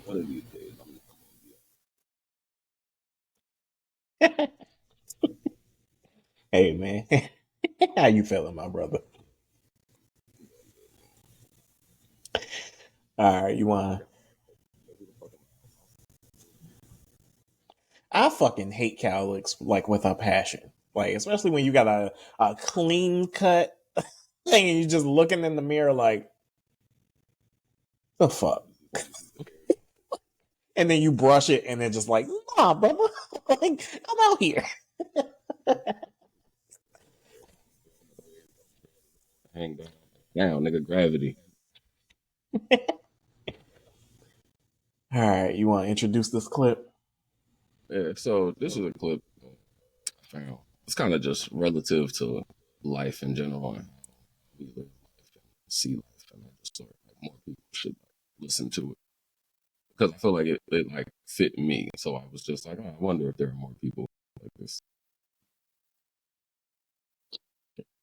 One of these days, I'm Hey man, how you feeling, my brother? All right, you want? gonna be the fucking I fucking hate cowlicks like with a passion. Like especially when you got a clean cut thing and you just looking in the mirror like the fuck, and then you brush it and then just like nah, brother, like come out here. hang down. Down, nigga, gravity. All right, you want to introduce this clip? Yeah, so this is a clip I found. It's kind of just relative to life in general and how we live life and see life and all this sort. Like more people should like, listen to it because I feel like it like fit me. So I was just like, oh, I wonder if there are more people like this.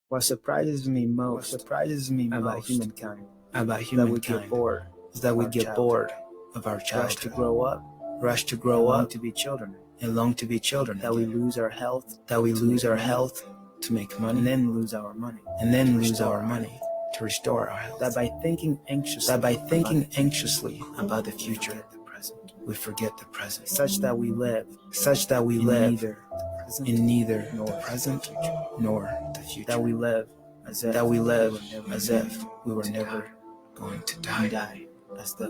What surprises me most about humankind is that we get bored of our childhood, rush to grow up, and long to be children, that we lose our health to make money, and then lose our money to restore our health. That by thinking anxiously about the future, we forget the present, such that we live in neither nor present nor the future. That we live as if we were never going to die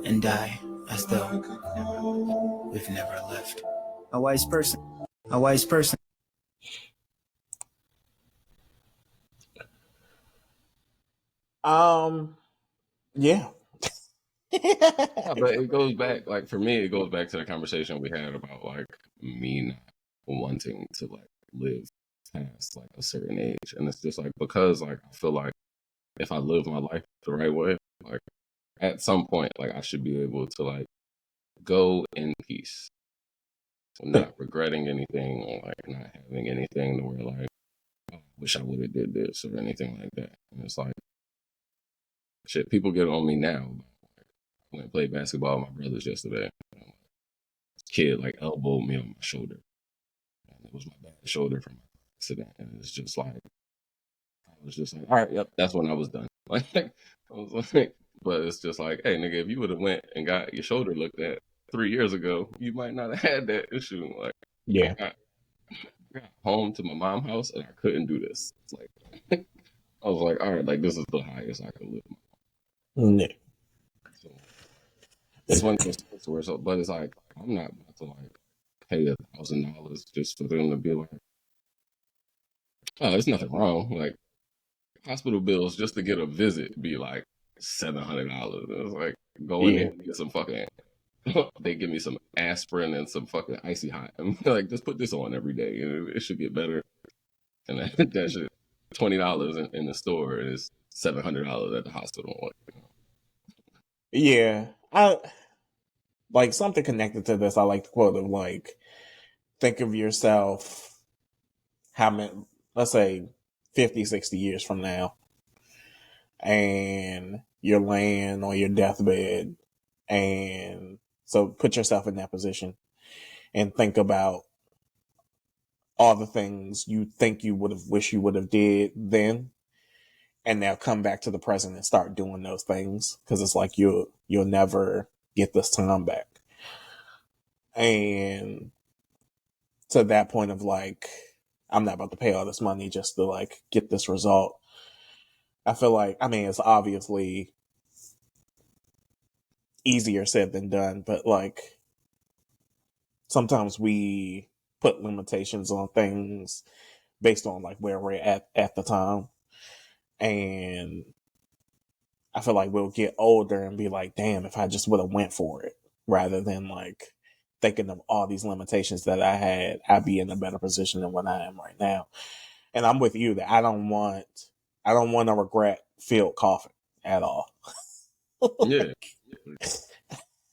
and die as though we've never lived. A wise person. A wise person. Yeah. Yeah, but it goes back like for me, it goes back to the conversation we had about like me not wanting to like live past like a certain age, and it's just like because like I feel like if I live my life the right way, like at some point, like I should be able to like go in peace, not regretting anything or like not having anything to where like oh, I wish I would have did this or anything like that. And it's like shit, people get on me now. Like, I went and played basketball with my brothers yesterday. Kid like elbowed me on my shoulder, and it was my bad shoulder from my accident. And it's just like I was just like, all right, yep, that's when I was done. Like I was like, but it's just like, hey, nigga, if you would have went and got your shoulder looked at 3 years ago, you might not have had that issue. Like I Yeah. got home to my mom's house and I couldn't do this. It's like I was like, all right, like this is the highest I can live. Yeah. So it's one of those things where, so, but it's like I'm not about to like pay $1,000 just for them to be like, oh, there's nothing wrong. Like hospital bills just to get a visit be like $700. It's like go in there Yeah. and get some fucking. They give me some aspirin and some fucking icy hot. I'm like, just put this on every day, and it should get better. And that shit, $20 in the store is $700 at the hospital. Like, Yeah. I like something connected to this. I like the quote of like, think of yourself how many, let's say 50, 60 years from now, and you're laying on your deathbed. And so put yourself in that position and think about all the things you think you would have wish you would have did then, and now come back to the present and start doing those things because it's like you'll never get this time back. And to that point of like, I'm not about to pay all this money just to like get this result. I feel like, I mean, it's obviously easier said than done, but like sometimes we put limitations on things based on like where we're at the time. And I feel like we'll get older and be like, damn, if I just would have went for it rather than like thinking of all these limitations that I had, I'd be in a better position than what I am right now. And I'm with you that I don't want a regret filled coffin at all. yeah,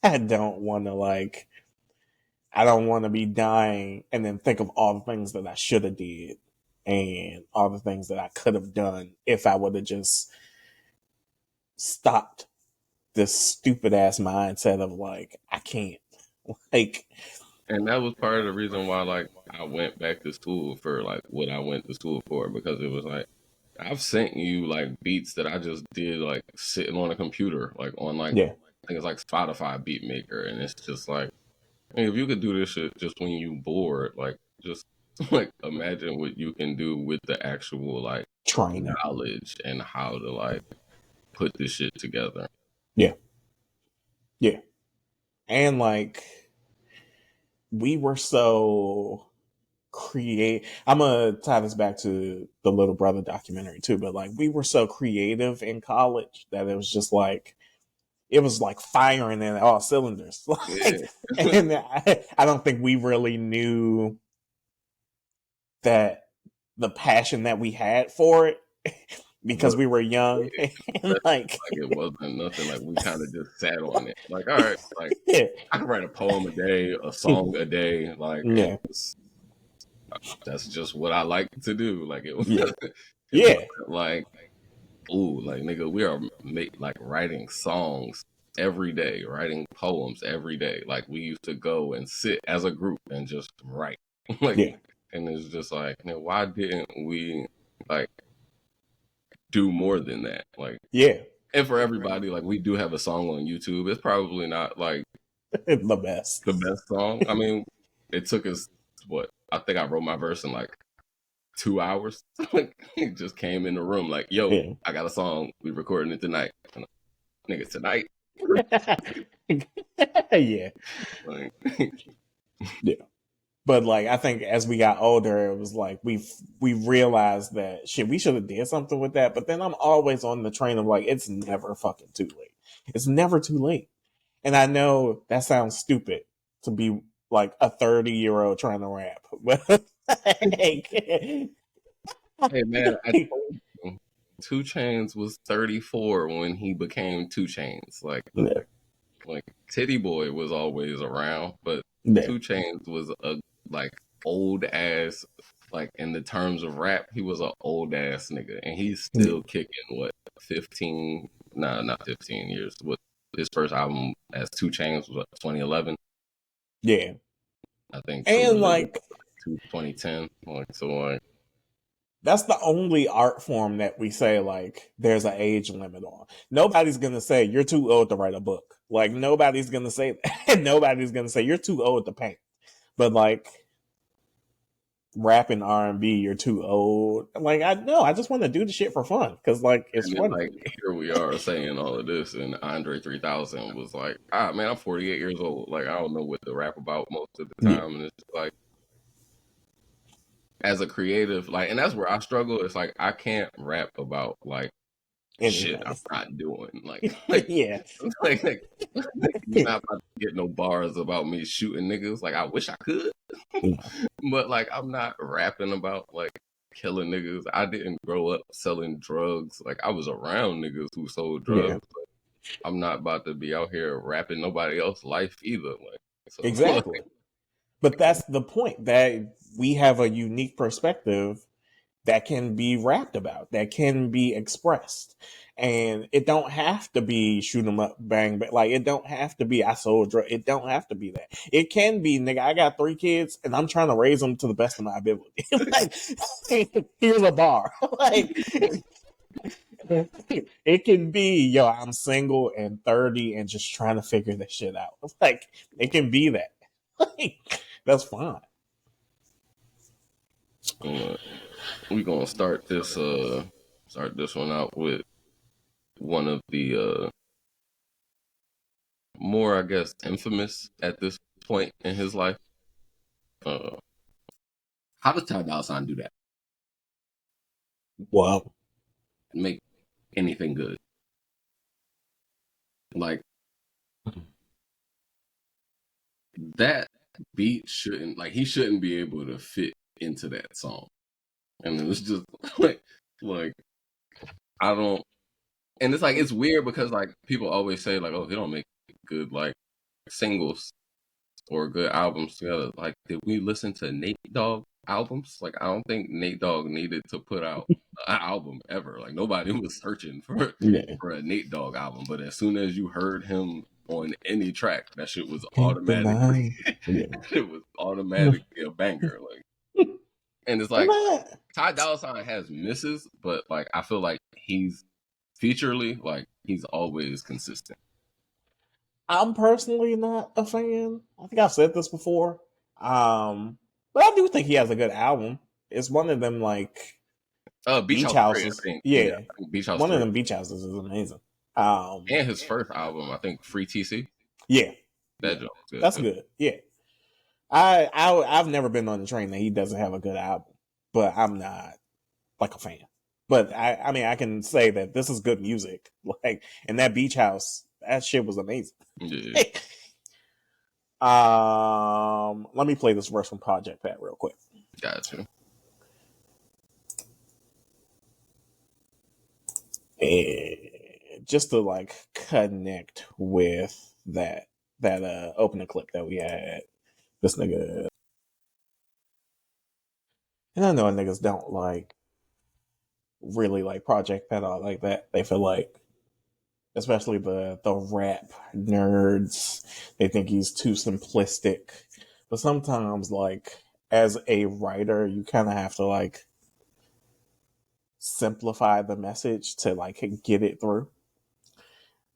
I don't want to like I don't want to be dying and then think of all the things that I should have did and all the things that I could have done if I would have just stopped this stupid ass mindset of like, I can't. Like, and that was part of the reason why like I went back to school for like what I went to school for, because it was like I've sent you like beats that I just did like sitting on a computer, like on like yeah, I think it's like Spotify Beat Maker, and it's just like, hey, if you could do this shit just when you bored, like just like imagine what you can do with the actual like training. knowledge and how to like put this shit together. Yeah. Yeah. And like, we were so I'm gonna tie this back to the Little Brother documentary too, but like, we were so creative in college that it was just like, it was like firing in all cylinders. Like, Yeah. and I don't think we really knew that the passion that we had for it because we were young. And like it wasn't nothing, like we kind of just sat on it. Like, all right, like yeah, I can write a poem a day, a song a day, like yeah, that's just what I like to do. Like it was, yeah, it yeah, wasn't like, ooh, like nigga, we are like writing songs every day, writing poems every day. Like we used to go and sit as a group and just write. Like, yeah, and it's just like, man, why didn't we like do more than that? Like, yeah. and for everybody, like we do have a song on YouTube. It's probably not like The best. the best song. I mean, it took us what? I think I wrote my verse in like 2 hours. Like it just came in the room like, yo, Yeah. I got a song. We recording it tonight. Nigga, tonight. Yeah. Like, Yeah. But like, I think as we got older, it was like we realized that shit, we should have did something with that. But then I'm always on the train of like, it's never fucking too late. It's never too late. And I know that sounds stupid to be like a 30-year-old trying to rap, but like, hey man, I told you, 2 Chainz was 34 when he became 2 Chainz. Like, yeah, like Titty Boy was always around, but yeah, 2 Chainz was a like old ass, like in the terms of rap, he was an old ass nigga, and he's still kicking what 15? Nah, not 15 years. What his first album as 2 Chainz was what, 2011, yeah. I think. True And Religion like, 2010. Like so, like that's the only art form that we say like there's an age limit on. Nobody's gonna say you're too old to write a book. Like nobody's gonna say that. Nobody's gonna say you're too old to paint. But like rap and R&B, you're too old. Like I know, I just want to do the shit for fun because like it's fun. like here we are saying all of this, and Andre 3000 was like, man, I'm 48 years old. Like I don't know what to rap about most of the time, and it's like, as a creative, like, and that's where I struggle. It's like I can't rap about like shit I'm not doing. Like yeah, like you're not about to get no bars about me shooting niggas. Like I wish I could, but like I'm not rapping about like killing niggas. I didn't grow up selling drugs. Like I was around niggas who sold drugs. Yeah. But I'm not about to be out here rapping nobody else's life either. Like so, exactly. Like, but that's the point, that we have a unique perspective that can be rapped about, that can be expressed. And it don't have to be shoot 'em up, bang, bang. Like it don't have to be I sold drugs. It don't have to be that. It can be, nigga, I got 3 kids and I'm trying to raise them to the best of my ability. Like, here's a bar. Like, it can be, yo, I'm single and 30 and just trying to figure this shit out. Like, it can be that. Like, that's fine. We're gonna start this one out with one of the more, I guess, infamous at this point in his life. How does Ty Dolla $ign do that? Well, Make anything good? Like that beat shouldn't, like he shouldn't be able to fit into that song. And it was just like I don't, and it's like it's weird because like people always say like, oh, they don't make good like singles or good albums together. Like, did we listen to Nate Dogg albums. Like I don't think Nate Dogg needed to put out an album ever. Like nobody was searching for a Nate Dogg album. But as soon as you heard him on any track, that shit was automatically it was automatically a banger. Like, and it's like Ty Dolla $ign has misses, but like I feel like he's featurely, like he's always consistent. I'm personally not a fan. I think I've said this before. But I do think he has a good album. It's one of them like beach houses. Yeah. Beach House. One of them beach houses is amazing. And his first album, I think Free TC. Yeah. That joke was good. That's good. Yeah. I've never been on the train that he doesn't have a good album, but I'm not like a fan. But I mean I can say that this is good music. Like, and that beach house, that shit was amazing. Yeah. Let me play this verse from Project Pat real quick. Gotcha. And just to like connect with that opening clip that we had, this nigga, and I know niggas don't like really like Project Pat all like that. They feel like, especially the rap nerds, they think he's too simplistic. But sometimes, like, as a writer, you kind of have to, like, simplify the message to, like, get it through.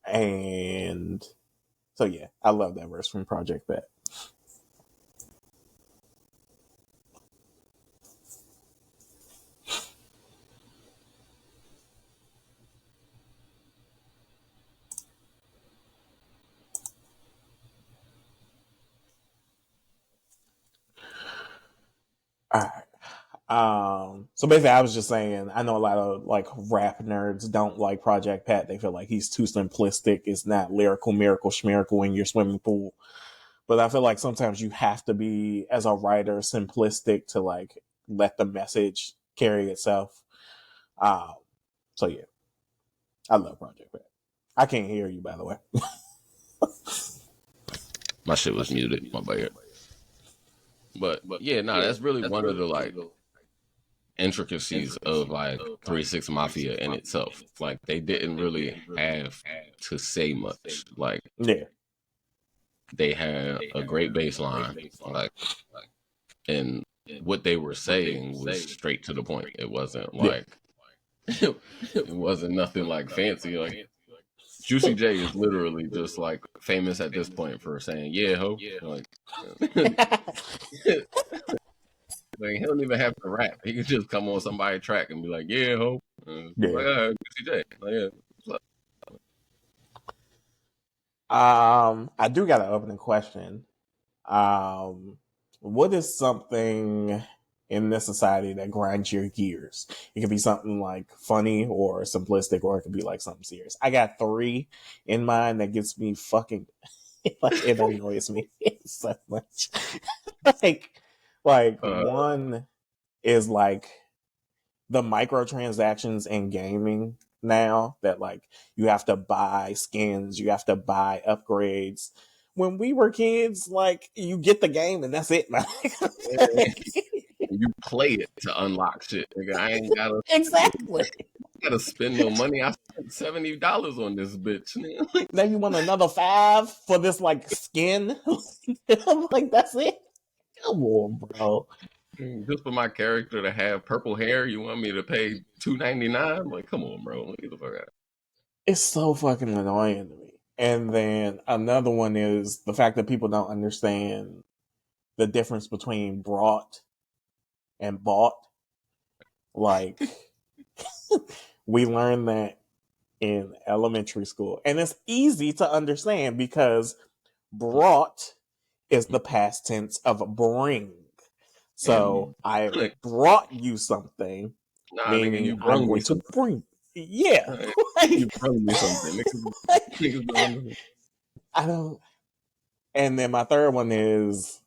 And so, yeah, I love that verse from Project Pat. All right. So basically I was just saying, I know a lot of like rap nerds don't like Project Pat. They feel like he's too simplistic. It's not lyrical, miracle, schmiracle in your swimming pool. But I feel like sometimes you have to be, as a writer, simplistic to like let the message carry itself. So yeah, I love Project Pat. I can't hear you, by the way. My shit was muted. My bad. But yeah, that's really one of the like intricacies of like 3 6 Mafia in itself. Like they didn't really have to say much. Like they had a great baseline, like, and what they were saying was straight to the point. It wasn't like it wasn't nothing like fancy. Like Juicy J is literally just like famous at this point for saying "yeah, ho." Like, like he don't even have to rap. He could just come on somebody's track and be like, "Yeah, ho." Like, Juicy J. Like, yeah. I do got an opening question. What is something in this society that grinds your gears? It could be something like funny or simplistic, or it could be like something serious. I got 3 in mind that gets me fucking like it annoys me so much. like one is like the microtransactions in gaming now, that like you have to buy skins, you have to buy upgrades. When we were kids, like you get the game and that's it, man. You play it to unlock shit. Nigga, I ain't gotta gotta spend no money. I spent $70 on this bitch. Now you want another 5 for this like skin? I'm like, that's it. Come on, bro. Just for my character to have purple hair, you want me to pay $2.99? Like, come on, bro. Get the fuck out. It's so fucking annoying to me. And then another one is the fact that people don't understand the difference between brought and bought. Like, we learned that in elementary school. And it's easy to understand because brought is the past tense of bring. So I brought you something, meaning I'm going to bring. Yeah. You brought me something. I don't. And then my third one is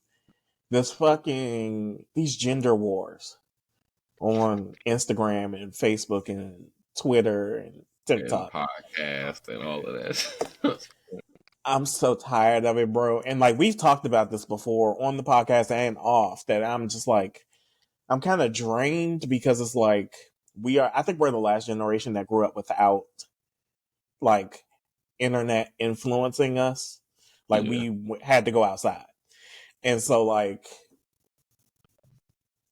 these gender wars on Instagram and Facebook and Twitter and TikTok. And podcast and all of that. I'm so tired of it, bro. And like we've talked about this before on the podcast and off, that I'm just like, I'm kind of drained because it's like I think we're the last generation that grew up without like internet influencing us. Like we had to go outside. And so like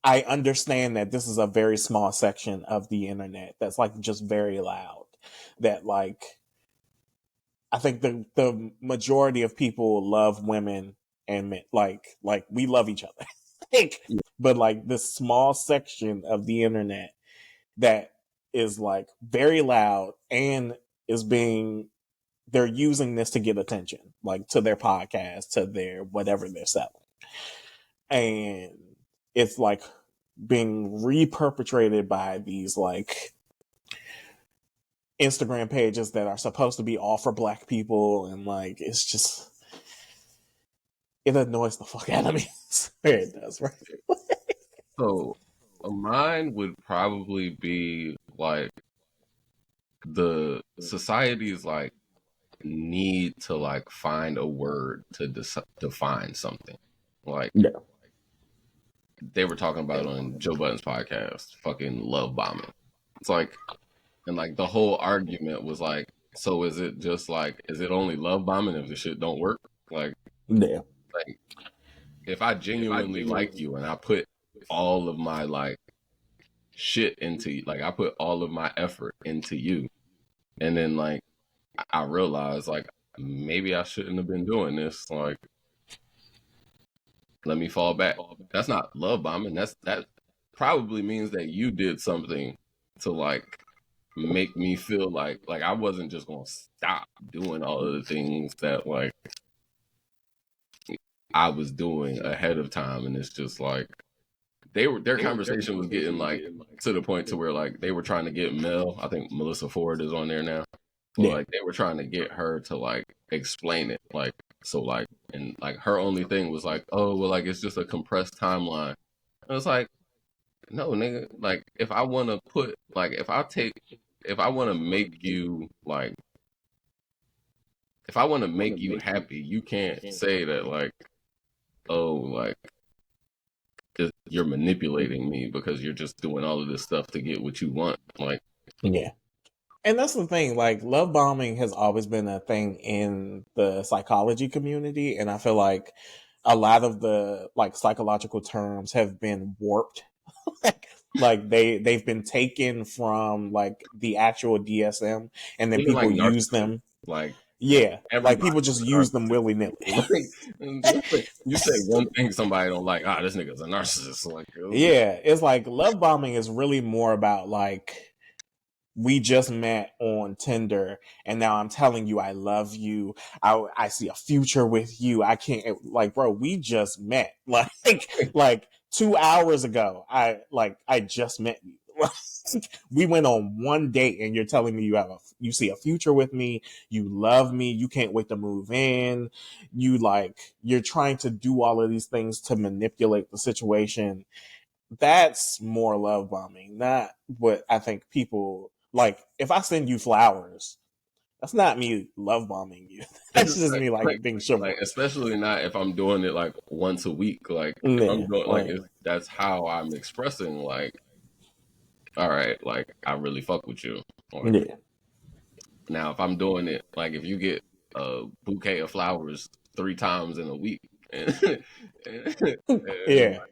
I understand that this is a very small section of the internet that's like just very loud. That like I think the majority of people love women and men. Like we love each other. Like, but like this small section of the internet that is like very loud and is being they're using this to get attention, like to their podcast, to their whatever they're selling. And it's like being re-perpetrated by these like Instagram pages that are supposed to be all for black people, and like it's just it annoys the fuck out of me. It does, right? So mine would probably be like the society's like need to like find a word to define something. Like they were talking about on Joe Budden's podcast, fucking love bombing. It's like, and like the whole argument was like, so is it just like, is it only love bombing if the shit don't work? Like, like if I genuinely like you and I put all of my like shit into, like I put all of my effort into you, and then like I realized like maybe I shouldn't have been doing this, like let me fall back. That's not love bombing. That probably means that you did something to like make me feel like I wasn't just gonna stop doing all of the things that like I was doing ahead of time. And it's just like their conversation was getting like to the point to where like they were trying to get Mel, I think Melissa Ford is on there now. But like they were trying to get her to like explain it. Like so like and like her only thing was like, oh well like it's just a compressed timeline. And it's like, no nigga, like if I wanna put like if I wanna make you like if I wanna make you happy, you can't say that like, oh like you're manipulating me because you're just doing all of this stuff to get what you want. Like and that's the thing, like love bombing has always been a thing in the psychology community, and I feel like a lot of the like psychological terms have been warped. Like they've been taken from like the actual DSM, and then even people like use them like like people just use them willy-nilly. Like, you say one thing somebody don't like, this nigga's a narcissist. Like it's like love bombing is really more about like we just met on Tinder and now I'm telling you I love you. I see a future with you. I can't like bro, we just met. Like 2 hours ago. I just met you. We went on one date and you're telling me you see a future with me, you love me, you can't wait to move in. You're trying to do all of these things to manipulate the situation. That's more love bombing, not what I think people like. If I send you flowers, that's not me love bombing you. That's just me like being chivalrous. Like, especially not if I'm doing it like once a week. Like if I'm doing like that's how I'm expressing like, all right, like I really fuck with you. Or, now if I'm doing it like if you get a bouquet of flowers 3 times in a week. And be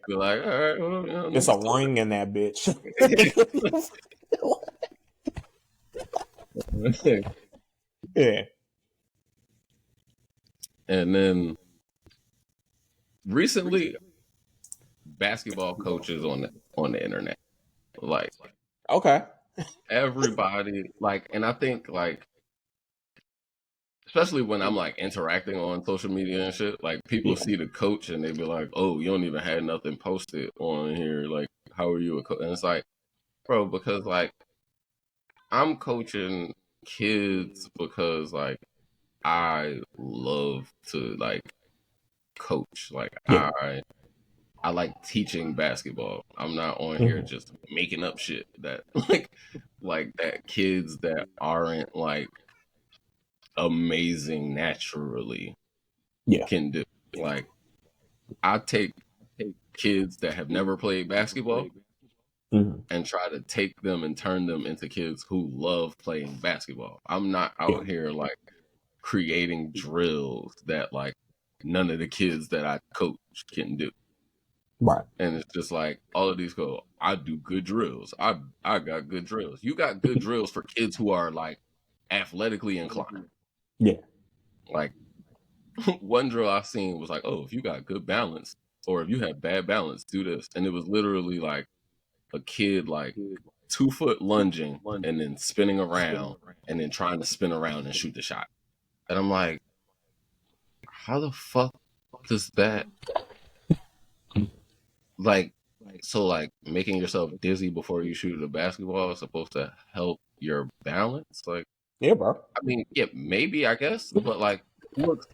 like, all right, well, it's a ring in that bitch. And then recently, basketball coaches on the internet, like everybody, like, and I think like, especially when I'm like interacting on social media and shit, like people see the coach and they be like, oh, you don't even have nothing posted on here. Like, how are you a coach? And it's like, bro, because like I'm coaching kids because like I love to like coach. Like I like teaching basketball. I'm not on here just making up shit that like that kids that aren't like amazing naturally can do. Like I take kids that have never played basketball Mhm. and try to take them and turn them into kids who love playing basketball. I'm not out here like creating drills that like none of the kids that I coach can do. Right. And it's just like all of these go, I do good drills. I got good drills. You got good drills for kids who are like athletically inclined. Yeah. Like one drill I seen was like, oh, if you got good balance or if you have bad balance, do this. And it was literally like a kid like 2 foot lunging and then spinning around and then trying to spin around and shoot the shot. And I'm like, how the fuck does that like so like making yourself dizzy before you shoot a basketball is supposed to help your balance? Like, Yeah, bro. I mean, yeah, maybe I guess, but like it looks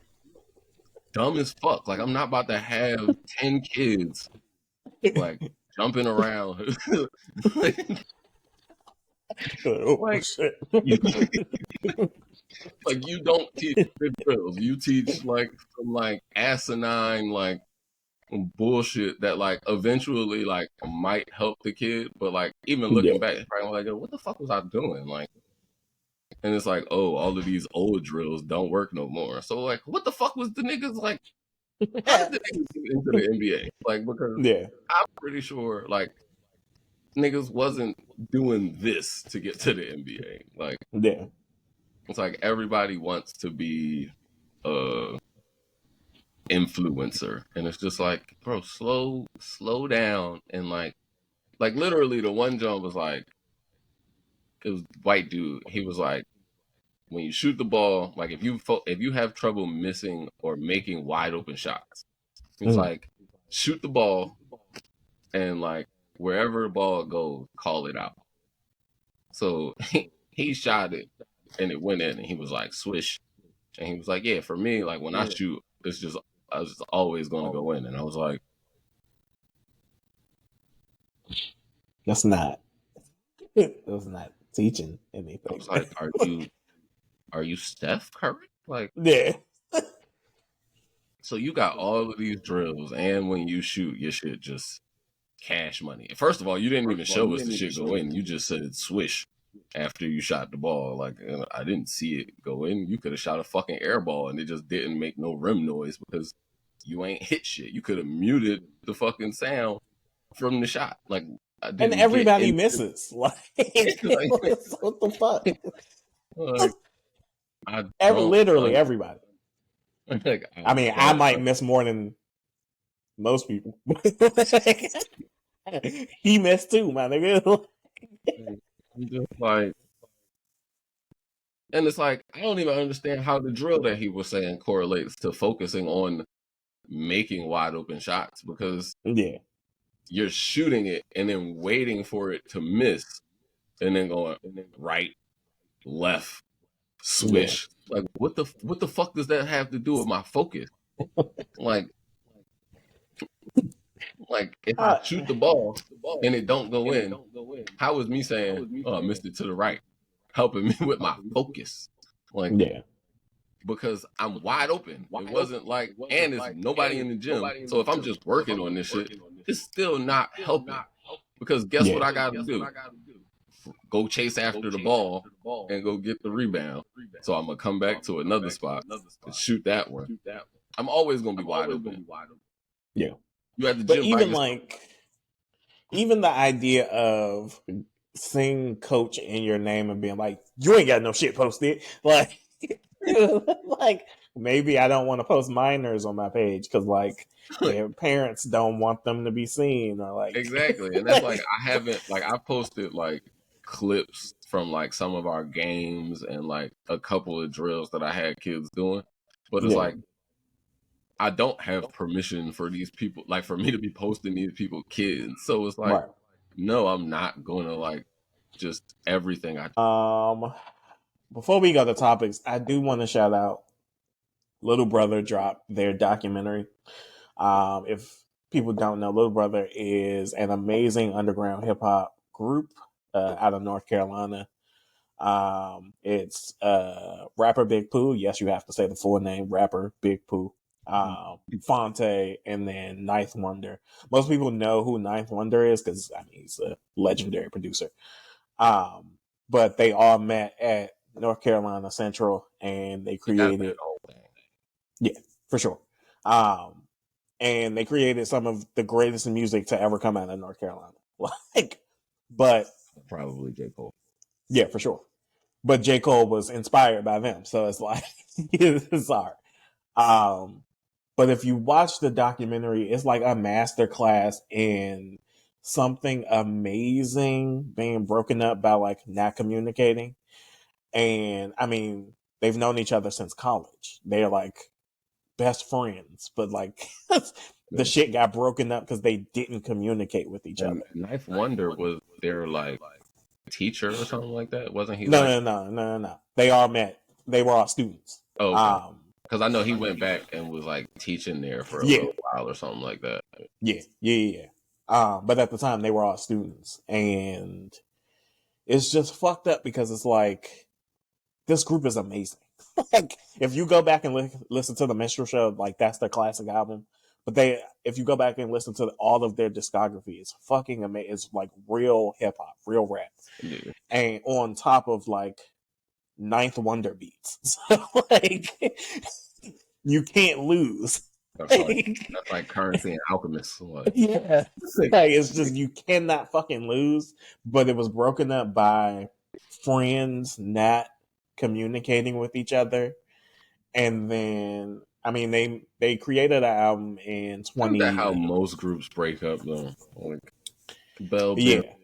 dumb as fuck. Like I'm not about to have 10 kids like jumping around. Like, shit. like you don't teach good drills. You teach like some like asinine like bullshit that like eventually like might help the kid, but like even looking back, it's probably like, what the fuck was I doing? Like, and it's like, oh, all of these old drills don't work no more. So like, what the fuck was the niggas like? How did the niggas get into the NBA? Like, because I'm pretty sure like niggas wasn't doing this to get to the NBA. Like, it's like everybody wants to be influencer, and it's just like, bro, slow down. And like literally the one jump was like, it was white dude. He was like, when you shoot the ball, like if you have trouble missing or making wide open shots, it's like shoot the ball and like wherever the ball goes, call it out. So he shot it and it went in, and he was like swish, and he was like, yeah, for me, like when I shoot, it's just I was just always going to go in. And I was like, that's not teaching anything. I was like, are you Steph Curry? Like, yeah. So you got all of these drills, and when you shoot, your shit just cash money. First of all, you didn't even show us the shit go in. You just said swish after you shot the ball. Like, I didn't see it go in. You could have shot a fucking air ball, and it just didn't make no rim noise because you ain't hit shit. You could have muted the fucking sound from the shot. Like, and everybody misses. Like, what the fuck? Like, literally everybody. Like, I mean, I might miss more than most people. He missed too, my nigga. I'm just like, and it's like, I don't even understand how the drill that he was saying correlates to focusing on making wide open shots, because you're shooting it and then waiting for it to miss and then going right, left, swish. Like, what the fuck does that have to do with my focus? Like if I shoot the ball and it don't go in, how is me saying, oh, I missed it to the right, helping me with my focus? Like, because I'm wide open. It wasn't like, and there's nobody in the gym. So if I'm just working on this shit, it's still not helping. Because guess what I got to do? Go chase after the ball and go get the rebound. So I'm going to come back to another spot and shoot that one. I'm always going to be wide open. Yeah. You at the but gym, even the idea of seeing coach in your name and being like, you ain't got no shit posted. Like, like maybe I don't want to post minors on my page because like their parents don't want them to be seen, or like exactly. And that's like, I haven't, like, I posted like clips from like some of our games and like a couple of drills that I had kids doing, but it's like, I don't have permission for these people, like for me to be posting these people kids. So it's like, no, I'm not going to like just everything before we go to topics, I do want to shout out Little Brother dropped their documentary. If people don't know, Little Brother is an amazing underground hip hop group out of North Carolina. It's rapper Big Pooh. Yes, you have to say the full name, rapper Big Pooh. Fonte, and then Ninth Wonder. Most people know who Ninth Wonder is because I mean he's a legendary producer. But they all met at North Carolina Central, and they created, yeah, for sure. And they created some of the greatest music to ever come out of North Carolina. But probably J. Cole. Yeah, for sure. But J. Cole was inspired by them, so it's like it's hard. But if you watch the documentary, it's like a masterclass in something amazing being broken up by like not communicating. And I mean, they've known each other since college. They're like best friends, but like the shit got broken up because they didn't communicate with each other. Ninth Wonder was their like teacher or something like that, wasn't he? No. They all met. They were all students. Oh, okay. Because I know he went back and was like teaching there for a little while or something like that. Yeah. But at the time they were all students, and it's just fucked up because it's like this group is amazing. Like if you go back and listen to the Minstrel Show, like that's their classic album. But if you go back and listen to all of their discography, it's fucking amazing. It's like real hip hop, real rap, and on top of like Ninth Wonder beats. So like you can't lose. That's like Currency and Alchemist. Yeah. Like, it's just you cannot fucking lose. But it was broken up by friends not communicating with each other. And then I mean they created an album in 20. Isn't that how most groups break up though? Like Bell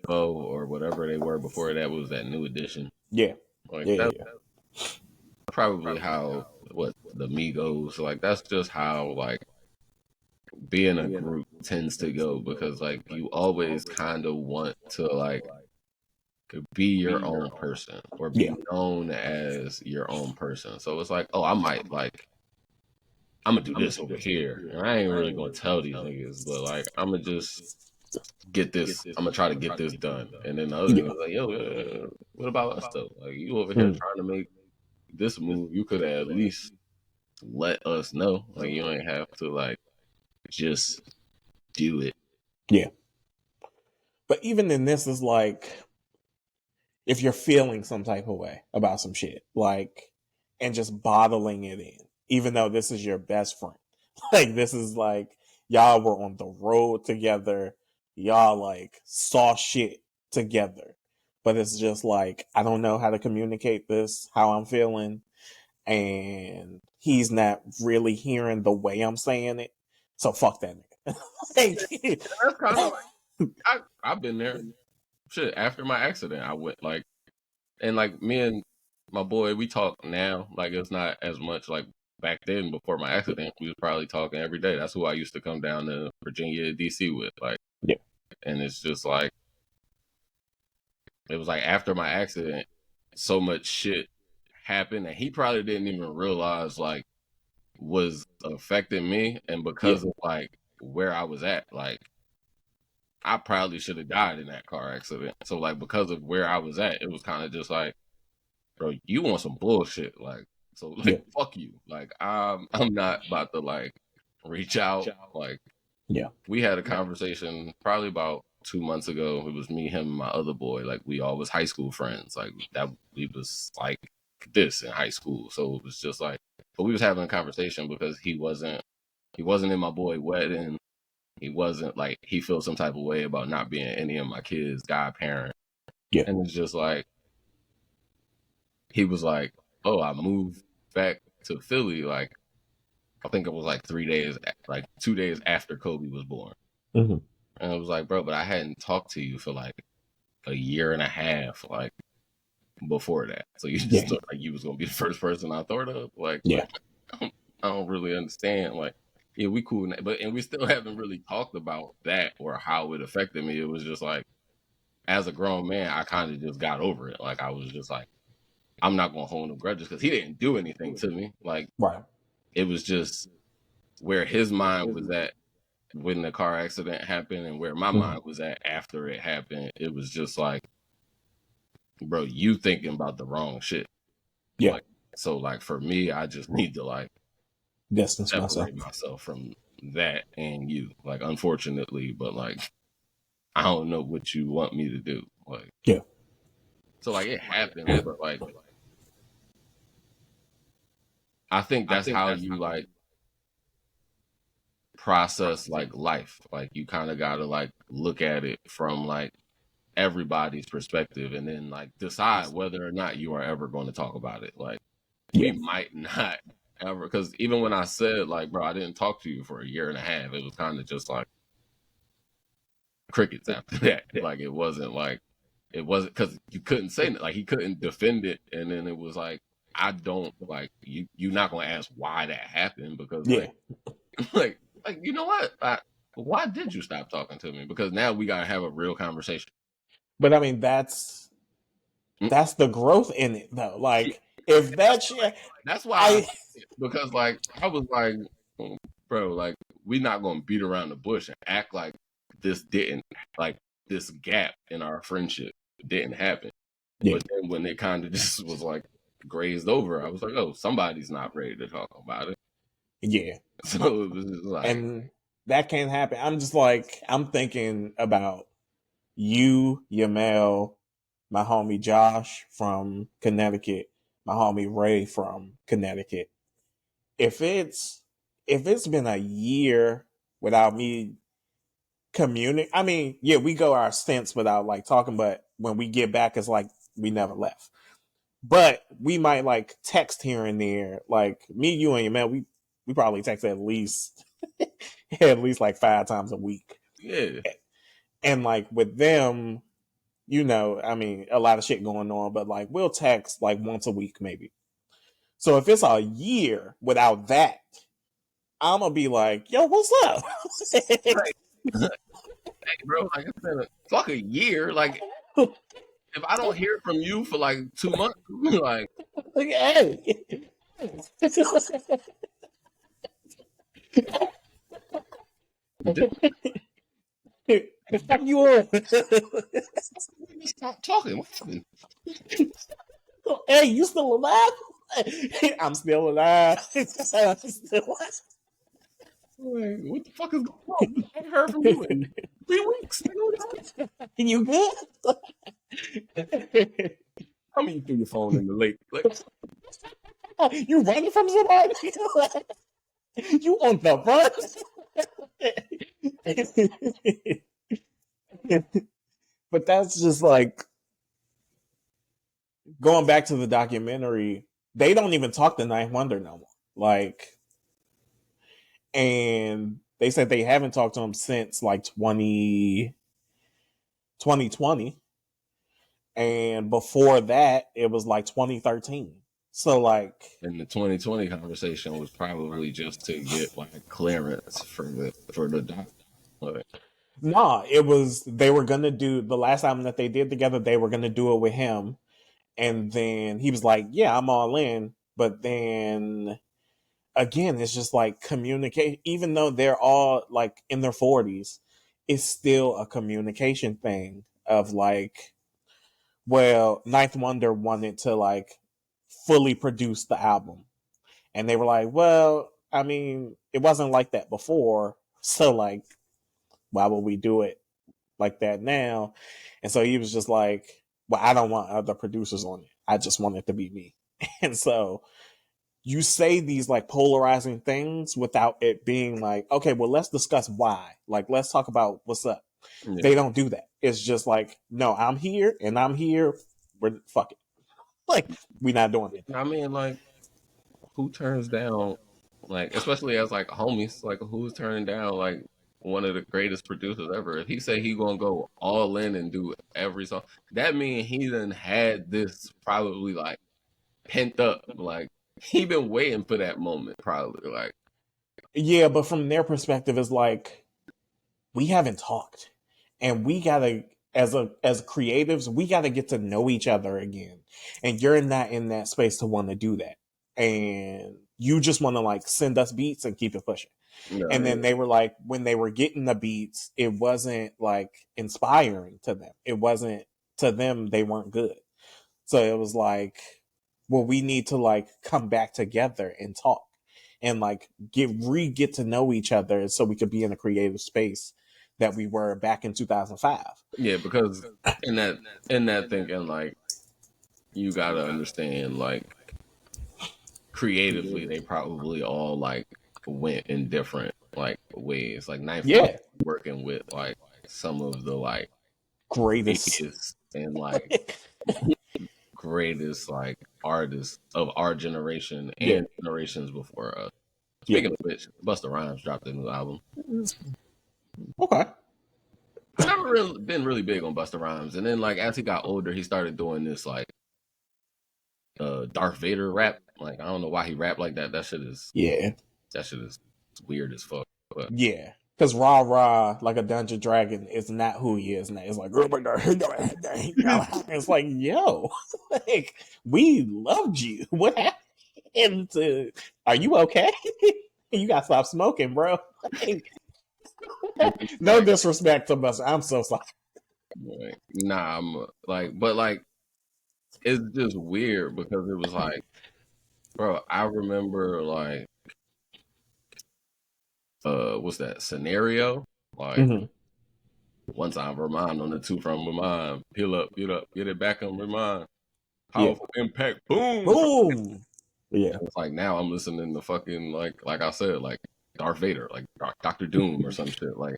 or whatever they were before that was that New Edition. Yeah. Like that's probably how the Migos, like that's just how like being a group tends to go, because like you always kind of want to like be your own person or be known as your own person. So it's like, oh, I'm gonna do this over here, and I ain't really gonna tell these niggas, but like I'm gonna just get this. I'm gonna try to get this done. And then the other niggas like, yo, what about us though? Like you over here trying to make this move, you could at least let us know. Like you ain't have to like just do it. Yeah. But even in this is like, if you're feeling some type of way about some shit, like, and just bottling it in, even though this is your best friend, like this is like y'all were on the road together, y'all like saw shit together, but it's just like I don't know how to communicate this, how I'm feeling, and he's not really hearing the way I'm saying it, so fuck that nigga. That's kind of like I've been there. Shit, after my accident, I went like, and like me and my boy, we talk now. Like it's not as much like back then before my accident. We was probably talking every day. That's who I used to come down to Virginia, DC with. Like, and it's just like it was like after my accident, so much shit happened, and he probably didn't even realize like was affecting me, and because of like where I was at, like I probably should have died in that car accident. So like because of where I was at, it was kind of just like, bro, you want some bullshit, like so like fuck you. Like I'm not about to like reach out. Like we had a conversation probably about 2 months ago. It was me, him, and my other boy. Like we all was high school friends. Like that we was like this in high school. So it was just like, but we was having a conversation because he wasn't in my boy wedding. He wasn't like, he feels some type of way about not being any of my kids' godparent. And it's just like, he was like, oh, I moved back to Philly. Like, I think it was like 2 days after Kobe was born. And it was like, bro, but I hadn't talked to you for like a year and a half, like before that. So you just thought like you was going to be the first person I thought of. Like, I don't really understand. Like, yeah, we cool, and we still haven't really talked about that or how it affected me. It was just like, as a grown man, I kind of just got over it. Like I was just like, I'm not gonna hold no grudges because he didn't do anything to me. Like, it was just where his mind was at when the car accident happened, and where my mind was at after it happened. It was just like, bro, you thinking about the wrong shit. Like, so like for me, I just need to like distance separate myself from that and you. Like, unfortunately, but like, I don't know what you want me to do. Like, yeah. So like it happened, but like I think that's how you like process like life. Like you kind of got to like look at it from like everybody's perspective and then like decide whether or not you are ever going to talk about it. Like we might not ever, because even when I said like, bro, I didn't talk to you for a year and a half, it was kind of just like crickets after that. Like it wasn't because you couldn't say it. Like he couldn't defend it, and then it was like, I don't like you. You're not gonna ask why that happened because like you know what? Why did you stop talking to me? Because now we gotta have a real conversation. But I mean, that's the growth in it, though. Like if that's why because like I was like, bro, like we're not gonna beat around the bush and act like this didn't like this gap in our friendship didn't happen. But then when it kind of just was like grazed over, I was like, oh, somebody's not ready to talk about it. Yeah. So it was just like, and that can't happen. I'm just like, I'm thinking about you, Yamel, my homie Josh from Connecticut, my homie Ray from Connecticut. If it's been a year without me communicate, I mean, yeah, we go our stints without like talking, but when we get back, it's like we never left. But we might like text here and there. Like me, you, and your man, we probably text at least like 5 times a week. Yeah. And like with them, you know, I mean, a lot of shit going on, but like we'll text like once a week maybe. So if it's a year without that, I'm gonna be like, yo, what's up? Right. Hey, bro, like I said, fuck a year. Like if I don't hear from you for like 2 months, like hey. You on? Stop talking. What's happening? Hey, you still alive? I'm still alive. I'm still alive. Like, what the fuck is going on? I haven't heard from you in 3 weeks. You good? I mean, you threw your phone in the lake. Like, you running from somebody? You on the run? But that's just like going back to the documentary. They don't even talk to Ninth Wonder no more. Like, and they said they haven't talked to him since like 2020. And before that, it was like 2013. So like, and the 2020 conversation was probably just to get like clearance for the doc. Like, nah, it was they were gonna do the last album that they did together. They were gonna do it with him, and then he was like, "Yeah, I'm all in." But then again, it's just like communicate. Even though they're all like in their 40s, it's still a communication thing of like, well, Ninth Wonder wanted to like fully produce the album, and they were like, well, I mean, it wasn't like that before, so like, why would we do it like that now? And so he was just like, well, I don't want other producers on it. I just want it to be me. And so you say these like polarizing things without it being like, okay, well, let's discuss why. Like, let's talk about what's up. Yeah. They don't do that. It's just like, no, I'm here and I'm here. We're fuck it. Like, we're not doing it. I mean, like, who turns down, like, especially as like homies, like, who's turning down like one of the greatest producers ever? If he say he gonna go all in and do every song, that means he done had this probably like pent up, like he been waiting for that moment, probably. Like, yeah, but from their perspective, it's like we haven't talked, and we gotta, as creatives, we gotta get to know each other again, and you're not in that space to want to do that, and you just want to like send us beats and keep it pushing. No, and then they were like, when they were getting the beats, it wasn't like inspiring to them. It wasn't to them. They weren't good. So it was like, well, we need to like come back together and talk. and like get to know each other so we could be in a creative space that we were back in 2005. Yeah, because in that thinking, like, you gotta understand, like, creatively, they probably all like went in different like ways. Like Ninth Wonder working with like some of the like greatest and like greatest like artists of our generation and generations before us. Speaking of which, Busta Rhymes dropped a new album. Okay. I've never really been really big on Busta Rhymes, and then like as he got older, he started doing this like Darth Vader rap. Like I don't know why he rapped like that. That shit is weird as fuck. But. Yeah, because Rah Rah like a Dungeon Dragon is not who he is now. It's like it's like yo, like we loved you. What happened to? Are you okay? You gotta stop smoking, bro. No disrespect to Busta. I'm so sorry. Like, nah, I'm like, but like, it's just weird because it was like, bro, I remember like, what's that scenario? Like, one time, Remind on the two from Remind, peel up, get it back on Remind, powerful impact, boom. Yeah, it's like now I'm listening to fucking like I said, like Darth Vader, like Dr. Doom or some shit. Like,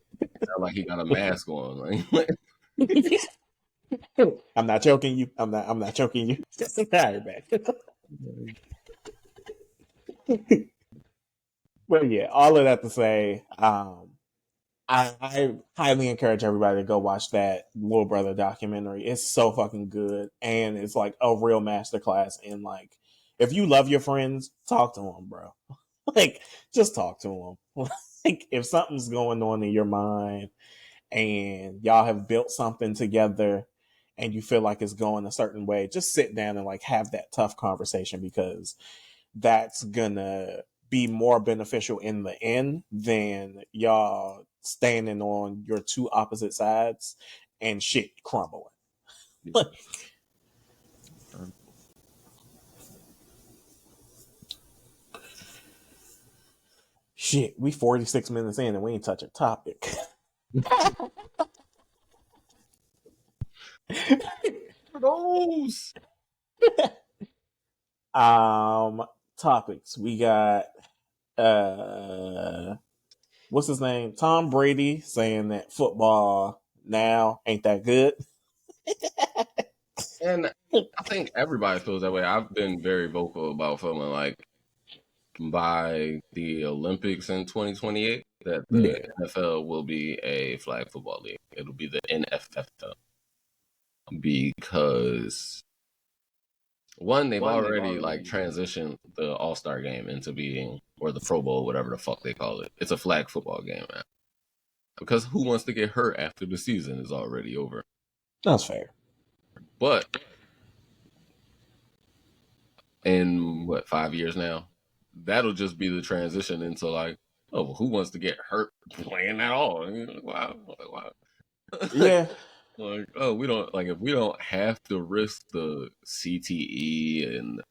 like he got a mask on. Like, I'm not joking you. I'm not joking you. All right, man. Well, yeah, all of that to say, I highly encourage everybody to go watch that Little Brother documentary. It's so fucking good, and it's like a real masterclass in like, if you love your friends, talk to them, bro. Like, just talk to them. Like, if something's going on in your mind, and y'all have built something together, and you feel like it's going a certain way, just sit down and like have that tough conversation, because that's gonna be more beneficial in the end than y'all standing on your two opposite sides and shit crumbling. Shit, we 46 minutes in and we ain't touch a topic. Those topics. We got what's his name? Tom Brady saying that football now ain't that good. And I think everybody feels that way. I've been very vocal about feeling like by the Olympics in 2028 that the NFL will be a flag football league. It'll be the NFFL. Because one, they've already like transitioned the All-Star game into being, or the Pro Bowl, whatever the fuck they call it. It's a flag football game now. Because who wants to get hurt after the season is already over? That's fair. But in 5 years now, that'll just be the transition into like, oh, well, who wants to get hurt playing at all? I mean, wow. Yeah. Like, oh, we don't, like, if we don't have to risk the CTE and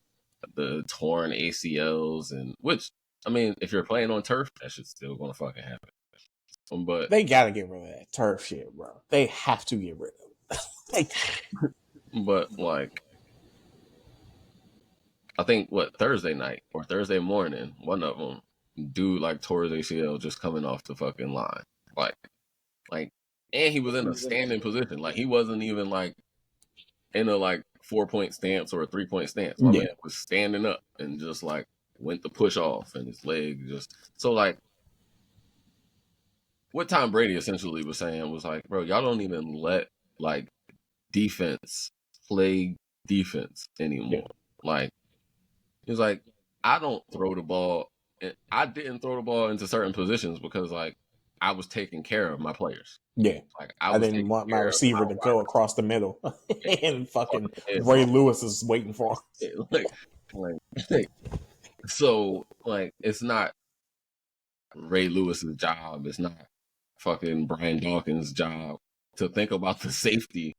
the torn ACLs, and which, I mean, if you're playing on turf, that shit's still gonna fucking happen. But they gotta get rid of that turf shit, bro. They have to get rid of it. But like, I think Thursday night or Thursday morning, one of them, dude like tore his ACL just coming off the fucking line, like, and he was in a standing position, like he wasn't even like in a like 4-point stance or a 3-point stance. My man was standing up and just like went to push off, and his leg just so like. What Tom Brady essentially was saying was like, bro, y'all don't even let like defense play defense anymore. Like, he was like, I don't throw the ball, and I didn't throw the ball into certain positions because like I was taking care of my players. Yeah, like I didn't want my receiver to go across the middle, and fucking Ray Lewis is waiting for him. Like, so like it's not Ray Lewis's job. It's not fucking Brian Dawkins' job to think about the safety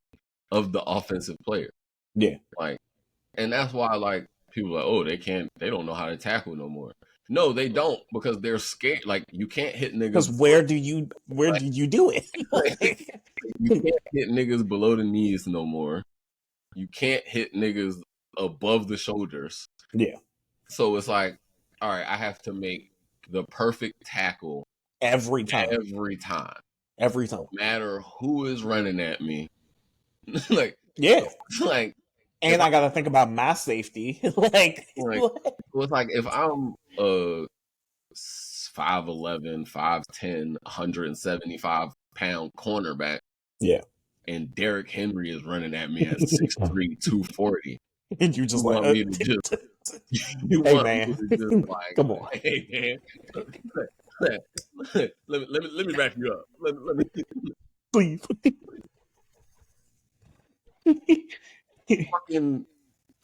of the offensive player. Yeah. Like, and that's why like people are like, oh, they don't know how to tackle no more. No, they don't, because they're scared. Like, you can't hit niggas. Because where do you do it? You can't hit niggas below the knees no more. You can't hit niggas above the shoulders. Yeah. So it's like, all right, I have to make the perfect tackle every time. No matter who is running at me. Like, yeah. Like, and I gotta think about my safety. like it's like if I'm 5'11", 5'10", 175-pound cornerback. Yeah. And Derrick Henry is running at me at 6'3", 240. And you just want me to just hey man, like, come on. Hey man. let me wrap you up. Let me please. Fucking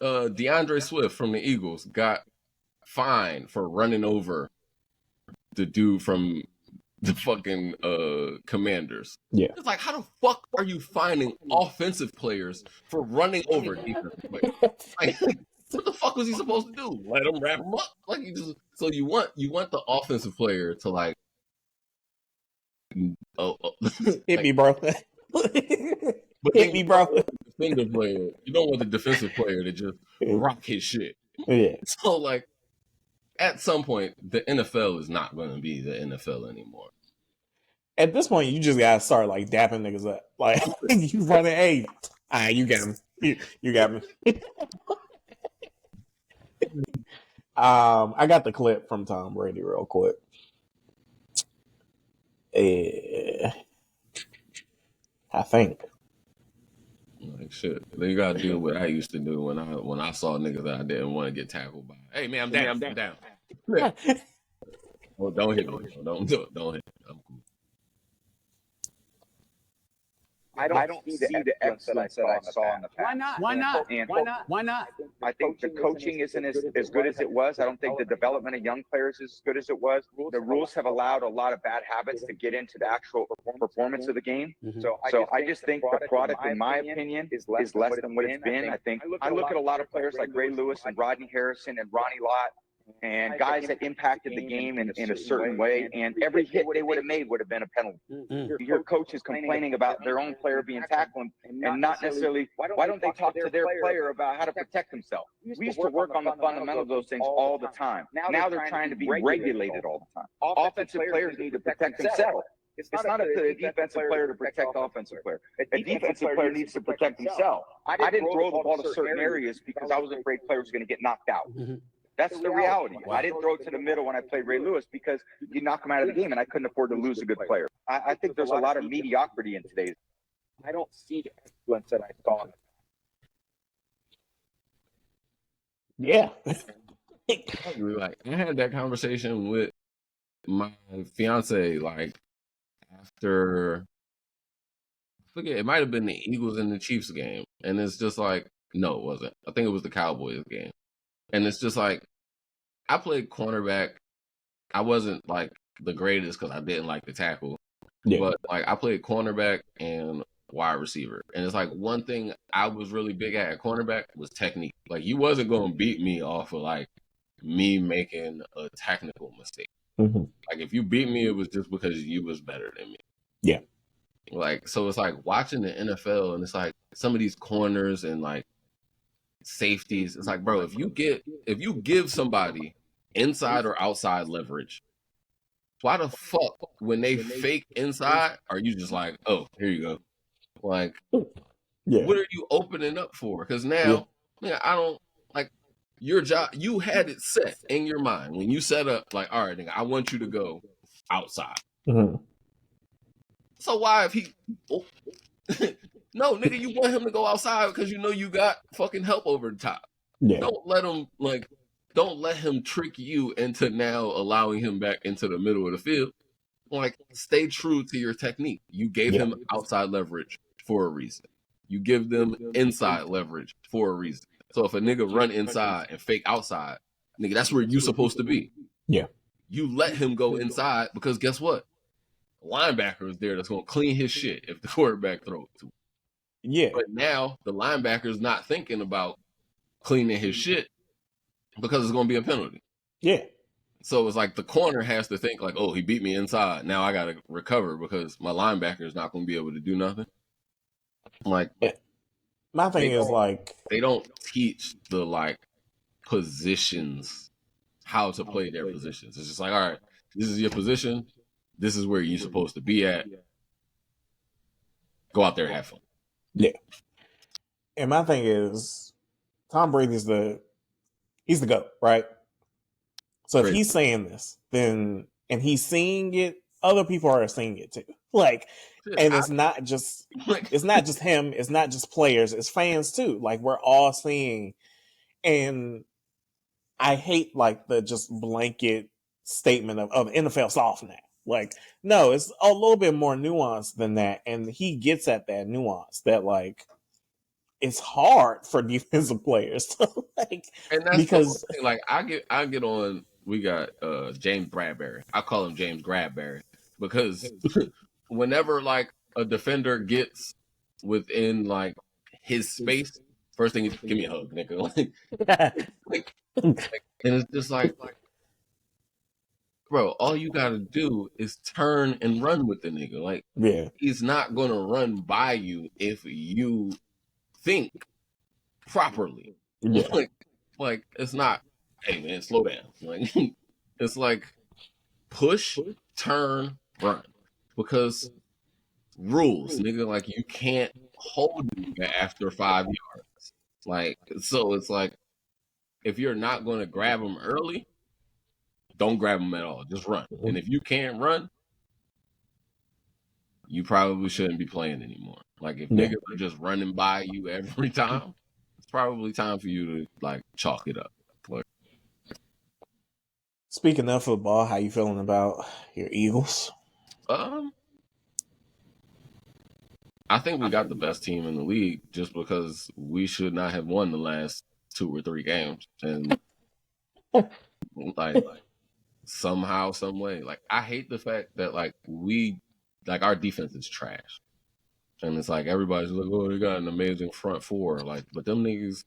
DeAndre Swift from the Eagles got fined for running over the dude from the fucking Commanders. Yeah. It's like, how the fuck are you finding offensive players for running over defensive players? Like, what the fuck was he supposed to do? Let him wrap him up? Like, so you want the offensive player to like hit me, bro. Hit me, bro. Defender player. You don't want the defensive player to just rock his shit. Yeah. So like, at some point, the NFL is not going to be the NFL anymore. At this point, you just gotta start like dapping niggas up. Like you running, hey, you got me. You got me. I got the clip from Tom Brady real quick. I think. Like shit. Then you gotta deal with what I used to do when I saw niggas that I didn't want to get tackled by. Hey man, I'm down. I'm down. Oh, don't hit me. Don't hit me. I'm cool. I don't see the excellence that I saw in the past. Why not? And Why not? I think the coaching isn't as good as it was. I don't think the development of young players is as good as it was. The rules have allowed a lot of bad habits to get into the actual performance of the game. Mm-hmm. So I just think the product, in my opinion, is less than what it's been. I look at a lot of players like Ray Lewis and Rodney Harrison and Ronnie Lott, and guys that impacted the game in a certain way, and every hit they would have made would have been a penalty. Mm-hmm. You hear coaches complaining about their own player being tackled, and not necessarily, why don't they talk to their player about how to protect themselves? We used to work on the fundamentals of those things all the time. Now they're trying to be regulated all the time. Offensive players need to protect themselves. It's not up to a defensive player to protect offensive player. A defensive player needs to protect himself. I didn't throw the ball to certain areas because I was afraid players were going to get knocked out. Mm-hmm. That's the reality. I didn't throw it to the middle when I played Ray Lewis because you knock him out of the game, and I couldn't afford to lose a good player. I think there's a lot of mediocrity in today's. I don't see the excellence that I saw. Yeah. Like, I had that conversation with my fiance, like, after, I forget, it might have been the Eagles and the Chiefs game. And it's just like, no, it wasn't. I think it was the Cowboys game. And it's just like, I played cornerback. I wasn't like the greatest because I didn't like the tackle. Yeah. But like, I played cornerback and wide receiver. And it's like, one thing I was really big at cornerback was technique. Like, you wasn't going to beat me off of like me making a technical mistake. Mm-hmm. Like, if you beat me, it was just because you was better than me. Yeah. Like, so it's like watching the NFL, and it's like some of these corners and like safeties. It's like, bro, if you give somebody inside or outside leverage, why the fuck when they fake inside are you just like, oh, here you go? Like, what are you opening up for? Because now, I don't like your job. You had it set in your mind when you set up, like, all right, nigga, I want you to go outside. Mm-hmm. So why if he? No, nigga, you want him to go outside because you know you got fucking help over the top. Yeah. Don't let him trick you into now allowing him back into the middle of the field. Like, stay true to your technique. You gave him outside leverage for a reason. You give them inside leverage for a reason. So if a nigga run inside and fake outside, nigga, that's where you supposed to be. Yeah. You let him go inside because guess what? The linebacker is there that's going to clean his shit if the quarterback throws it to him. Yeah. But now the linebacker's not thinking about cleaning his shit because it's going to be a penalty. Yeah. So it's like the corner has to think like, oh, he beat me inside. Now I got to recover because my linebacker is not going to be able to do nothing. Like, my thing is like they don't teach the like positions, how to play their positions. It's just like, all right, this is your position. This is where you're supposed to be at. Go out there and have fun. Yeah. And my thing is, Tom Brady's he's the GOAT, right? So if he's saying this, then, and he's seeing it, other people are seeing it too. Like, and it's not just him, it's not just players, it's fans too. Like, we're all seeing, and I hate like the just blanket statement of NFL soft now. Like, no, it's a little bit more nuanced than that. And he gets at that nuance that like, it's hard for defensive players to like, and that's because the thing. Like I get on. We got James Bradbury. I call him James Bradbury because whenever like a defender gets within like his space, first thing is give me a hug, nigga. And it's just like, bro, all you gotta do is turn and run with the nigga. Like, yeah, he's not gonna run by you if you think properly. Yeah. Like it's not, hey man, slow down. Like it's like push, turn, run. Because rules, nigga, like you can't hold him after 5 yards. Like, so it's like if you're not gonna grab him early, don't grab him at all. Just run. And if you can't run, you probably shouldn't be playing anymore. Like if niggas are just running by you every time, it's probably time for you to like chalk it up. Like, speaking of football, how you feeling about your Eagles? I think we got the best team in the league just because we should not have won the last 2 or 3 games. And like somehow, some way, like I hate the fact that like our defense is trash. And it's like everybody's like, oh, they got an amazing front four. Like, but them niggas,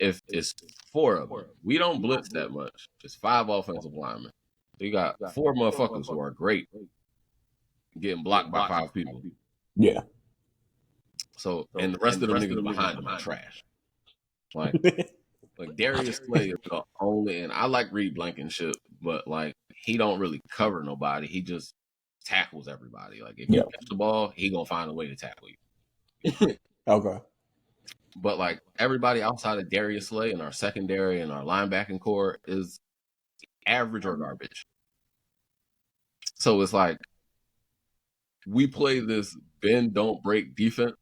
if it's 4 of them, we don't blitz that much. It's 5 offensive linemen. You got 4 motherfuckers who are great getting blocked by 5 people. Yeah. So, and the rest of them niggas behind them are trash. Like Darius Slay is the only, and I like Reed Blankenship, but like he don't really cover nobody. He just tackles everybody. Like if you catch the ball, he gonna find a way to tackle you. Okay. But like everybody outside of Darius Slay and our secondary and our linebacking core is average or garbage. So it's like we play this bend don't break defense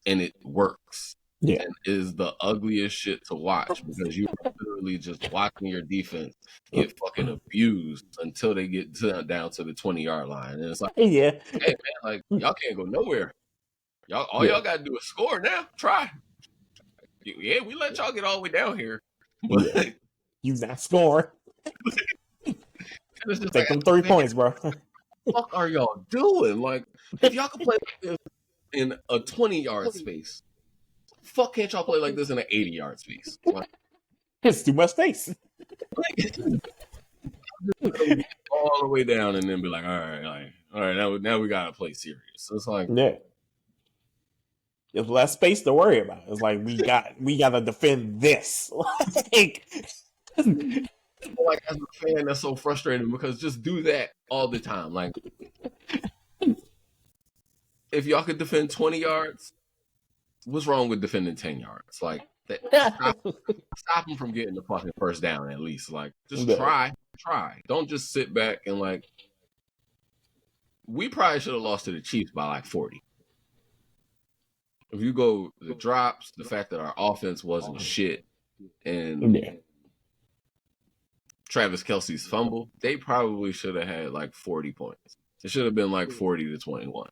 and it works. Yeah. And is the ugliest shit to watch because you're literally just watching your defense get fucking abused until they get down to the 20-yard line. And it's like, yeah, hey man, like y'all can't go nowhere. Y'all gotta do is score now. Try. Yeah, we let y'all get all the way down here. But you not scoring. Take like, them 3 points, bro. What the fuck are y'all doing? Like, if y'all can play like this in a 20-yard space, fuck can't y'all play like this in an 80-yard space? Like, it's too much space. all the way down and then be like, all right, now we gotta play serious. So it's like, yeah, there's less space to worry about. It's like we gotta defend this. like as a fan, that's so frustrating because just do that all the time. Like, if y'all could defend 20 yards, what's wrong with defending 10 yards? Like, stop them from getting the fucking first down at least. Like, just try. Don't just sit back and like. We probably should have lost to the Chiefs by like 40. If you go the drops, the fact that our offense wasn't shit, and Travis Kelce's fumble, they probably should have had like 40 points. It should have been like 40-21.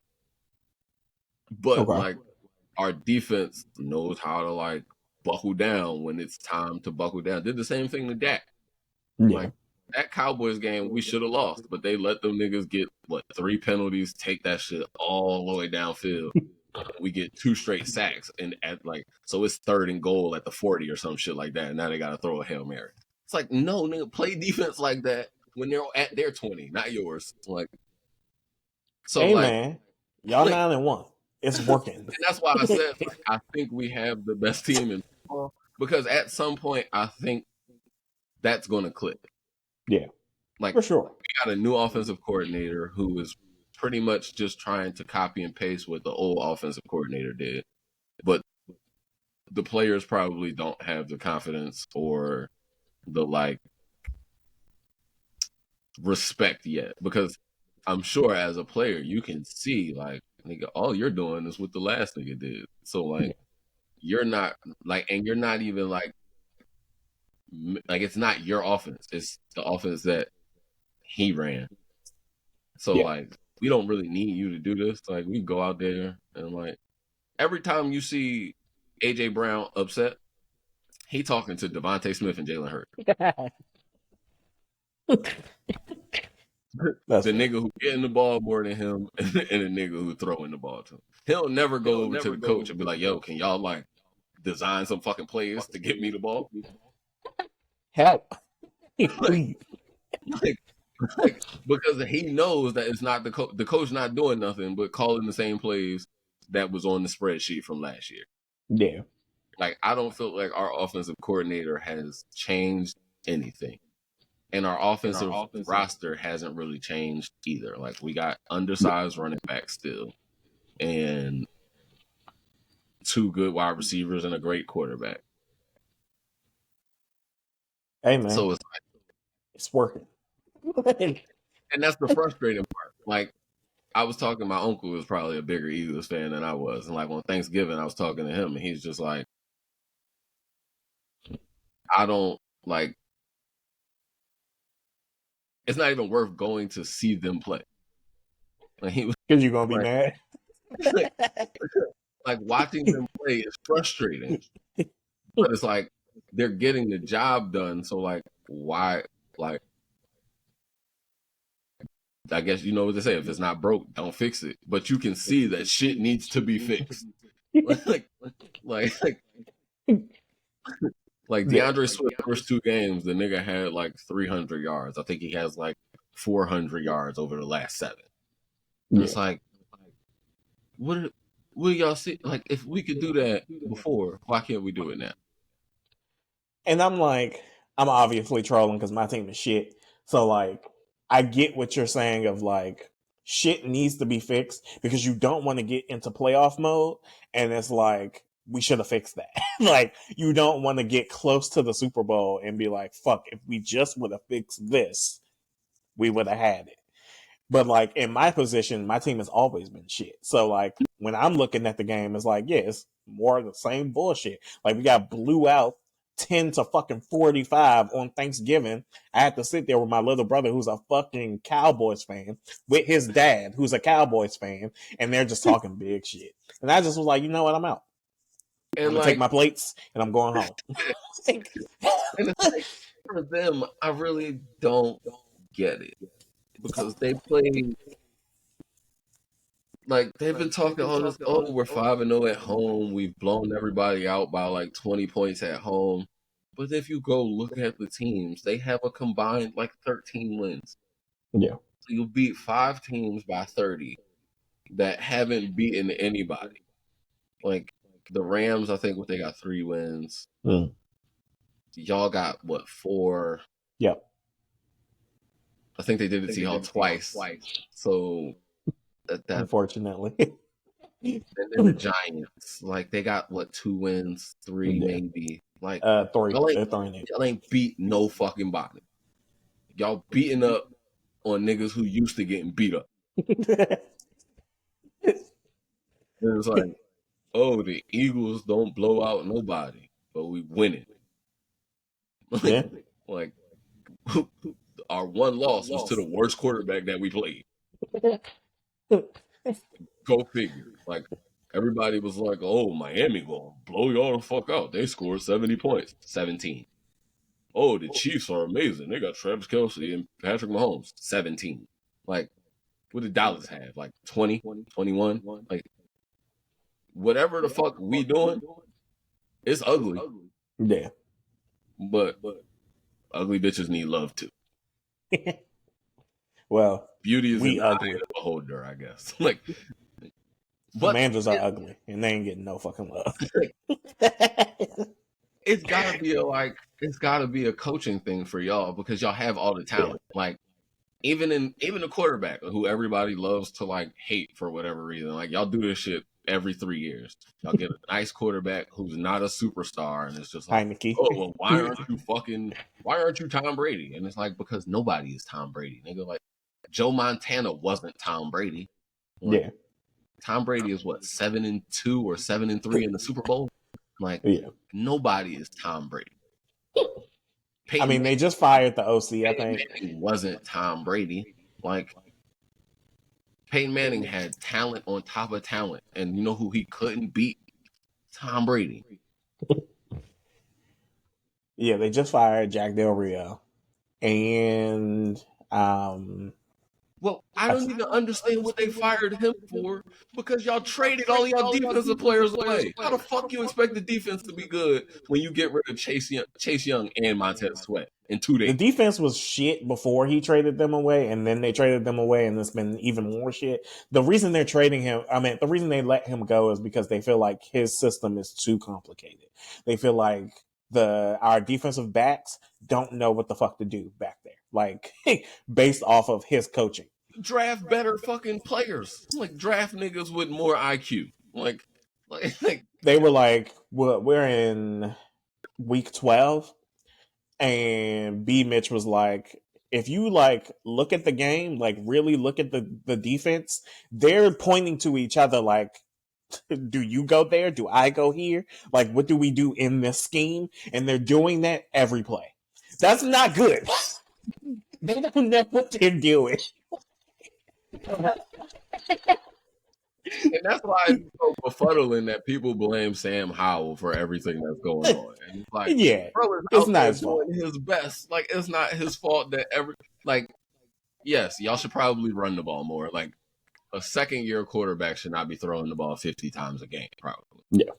But like our defense knows how to like buckle down when it's time to buckle down. Did the same thing to Dak. Like that Cowboys game, we should have lost, but they let them niggas get 3 penalties, take that shit all the way downfield. We get 2 straight sacks, and at like so it's 3rd and goal at the 40 or some shit like that. And now they got to throw a Hail Mary. It's like, no, nigga, play defense like that when they're at their 20, not yours. Like, so hey like, man, y'all like, 9-1. It's working. And that's why I said, like, I think we have the best team in football because at some point I think that's going to click. Yeah, like for sure. We got a new offensive coordinator who is pretty much just trying to copy and paste what the old offensive coordinator did, but the players probably don't have the confidence or the respect yet, because I'm sure as a player you can see like, nigga, all you're doing is what the last nigga did. So like, you're not and you're not even like it's not your offense. It's the offense that he ran. So like, we don't really need you to do this. Like, we go out there and like, every time you see AJ Brown upset, he talking to Devontae Smith and Jalen Hurts. The nigga who getting the ball more than him and the nigga who throwing the ball to him. He'll never go over to the coach and be like, yo, can y'all like design some fucking plays to get me the ball? Help. Because he knows that it's not the coach not doing nothing but calling the same plays that was on the spreadsheet from last year. Yeah. Like, I don't feel like our offensive coordinator has changed anything. And our offensive roster hasn't really changed either. Like, we got undersized running backs still. And 2 good wide receivers and a great quarterback. Hey, man. So it's working. And that's the frustrating part. Like, I was talking, my uncle is probably a bigger Eagles fan than I was. And like, on Thanksgiving, I was talking to him and he's just like, I don't like, it's not even worth going to see them play. Like, he was, because you're gonna be mad. Like watching them play is frustrating, but it's like they're getting the job done. So like, why? Like, I guess you know what they say: if it's not broke, don't fix it. But you can see that shit needs to be fixed. Like DeAndre Swift first 2 games, the nigga had like 300 yards. I think he has like 400 yards over the last 7. Yeah. It's like, what do y'all see? Like, if we could do that before, why can't we do it now? And I'm like, I'm obviously trolling because my team is shit. So like, I get what you're saying of like, shit needs to be fixed because you don't want to get into playoff mode. And it's like, we should have fixed that. Like, you don't want to get close to the Super Bowl and be like, fuck, if we just would have fixed this, we would have had it. But like, in my position, my team has always been shit. So like, when I'm looking at the game, it's like, yeah, it's more of the same bullshit. Like, we got blew out 10 to fucking 45 on Thanksgiving. I had to sit there with my little brother who's a fucking Cowboys fan with his dad who's a Cowboys fan, and they're just talking big shit. And I just was like, you know what, I'm out. And I'm gonna take my plates and I'm going home. And it's like, for them, I really don't get it. Because they play, like, they've been talking all this, oh, we're 5-0 at home. We've blown everybody out by like 20 points at home. But if you go look at the teams, they have a combined like 13 wins. Yeah. So you beat 5 teams by 30 that haven't beaten anybody. Like, the Rams, I think they got 3 wins. Y'all got, what, 4? Yep. I think they did it to y'all twice. So that unfortunately. And then the Giants, like, they got what, 2 wins, 3 maybe. Like, 3. Y'all ain't beat no fucking body. Y'all beating up on niggas who used to getting beat up. And it's like, oh, the Eagles don't blow out nobody, but we winning. Yeah. Like, our one loss was to the worst quarterback that we played. Go figure. Like, everybody was like, oh, Miami gonna blow y'all the fuck out. They scored 70 points. 17. Oh, the Chiefs are amazing. They got Travis Kelce and Patrick Mahomes. 17. Like, what did Dallas have? Like 20, 21? Like, whatever the fuck we doing, it's ugly. Yeah. But ugly bitches need love too. Well, Beauty is we in the eye ugly. of the beholder, I guess. Like, But Mandras are ugly, and they ain't getting no fucking love. it's gotta be a coaching thing for y'all because y'all have all the talent. Like, even a quarterback who everybody loves to like hate for whatever reason. Like, y'all do this shit every 3 years. Y'all get a nice quarterback who's not a superstar, and it's just like, Heineke. oh well, why aren't you Tom Brady? And it's like, because nobody is Tom Brady. Nigga, like Joe Montana wasn't Tom Brady. Like, Yeah. Tom Brady is what, 7-2 or 7-3 in the Super Bowl? Like, nobody is Tom Brady. I mean, they just fired the OC, I think. Manning wasn't Tom Brady. Like, Peyton Manning had talent on top of talent, and you know who he couldn't beat? Tom Brady. Yeah, they just fired Jack Del Rio, and well, I don't even understand what they fired him for because y'all traded all y'all defensive players away. How the fuck you expect the defense to be good when you get rid of Chase Young and Montez Sweat in 2 days? The defense was shit before he traded them away, and then they traded them away, and it's been even more shit. The reason they're trading him, the reason they let him go is because they feel like his system is too complicated. They feel like our defensive backs don't know what the fuck to do back there, like based off of his coaching. Draft better fucking players. Like, draft niggas with more IQ. Like they were like, well, we're in week 12, and B Mitch was like, if you like look at the game, like really look at the defense, they're pointing to each other like, do you go there? Do I go here? Like, what do we do in this scheme? And they're doing that every play. That's not good. They don't know what they're doing. And that's why it's so befuddling that people blame Sam Howell for everything that's going on. And it's like, bro, it's not his fault. Doing his best. Like, it's not his fault that yes, y'all should probably run the ball more. Like, a second-year quarterback should not be throwing the ball 50 times a game, probably. Yeah.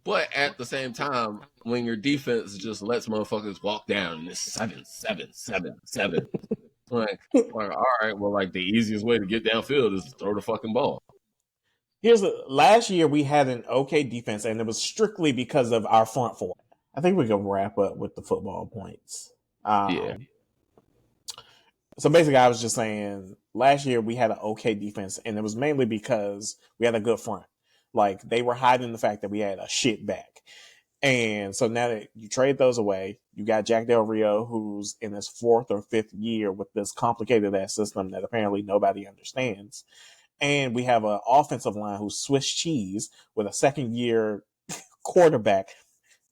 But at the same time, when your defense just lets motherfuckers walk down and it's 7-7-7-7, like, all right, well, like, the easiest way to get downfield is to throw the fucking ball. Last year we had an okay defense, and it was strictly because of our front four. I think we can wrap up with the football points. Yeah. So basically, I was just saying, last year we had an okay defense, and it was mainly because we had a good front. Like, they were hiding the fact that we had a shit back. And so now that you trade those away, you got Jack Del Rio, who's in his 4th or 5th year with this complicated ass system that apparently nobody understands. And we have an offensive line who's Swiss cheese with a 2nd-year quarterback.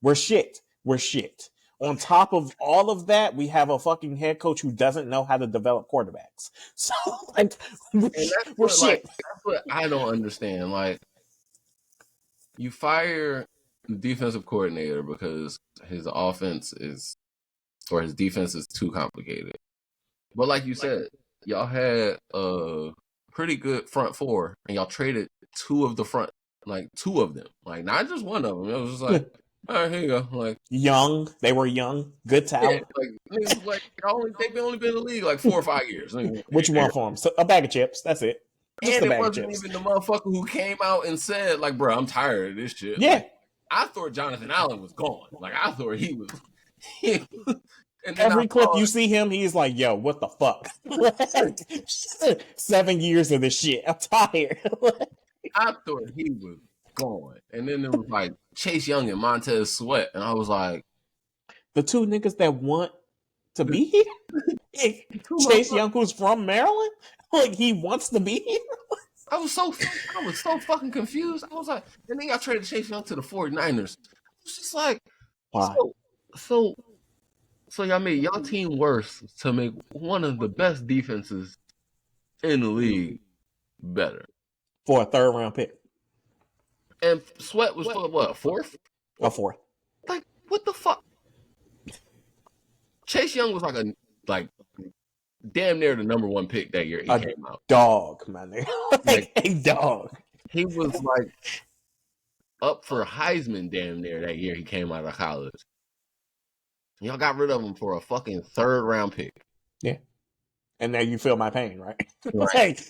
We're shit. On top of all of that, we have a fucking head coach who doesn't know how to develop quarterbacks. So, like, we're shit. That's what I don't understand. Like, you fire the defensive coordinator because his defense is too complicated. But like you said, y'all had a pretty good front four, and y'all traded 2 of the front, like 2 of them, like not just one of them. It was just like, all right, here you go. Like, they were young, good talent. Yeah, they've only been in the league like 4 or 5 years. What you want for them? So, a bag of chips. That's it. Just and it wasn't even the motherfucker who came out and said, like, bro, I'm tired of this shit. Yeah. Like, I thought Jonathan Allen was gone. Like, I thought he was. And every clip you see him, he's like, yo, what the fuck? 7 years of this shit. I'm tired. I thought he was gone. And then there was like Chase Young and Montez Sweat. And I was like, the 2 niggas that want to be here? Chase Young, who's from Maryland? Like, he wants to be here? I was so fucking confused. I was like, and then y'all traded Chase Young to the 49ers. It's just like, why? So y'all made y'all team worse to make one of the best defenses in the league better. For a 3rd-round pick. And Sweat was for what, a 4th? A 4th. Like, what the fuck? Chase Young was like damn near the number 1 pick that year he came out. Dog, my nigga. Like a dog. He was like up for Heisman damn near that year he came out of college. Y'all got rid of him for a fucking 3rd round pick. Yeah. And now you feel my pain, right? Right.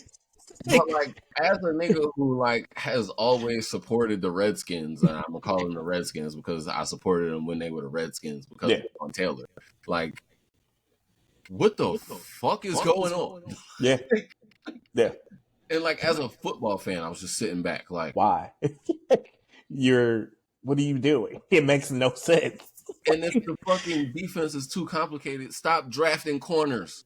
But like, as a nigga who like has always supported the Redskins, and I'm gonna call them the Redskins because I supported them when they were the Redskins because of Sean Taylor. Like, what the fuck is going on? Yeah. Yeah. And like, as a football fan, I was just sitting back, like, why? What are you doing? It makes no sense. And if the fucking defense is too complicated, stop drafting corners.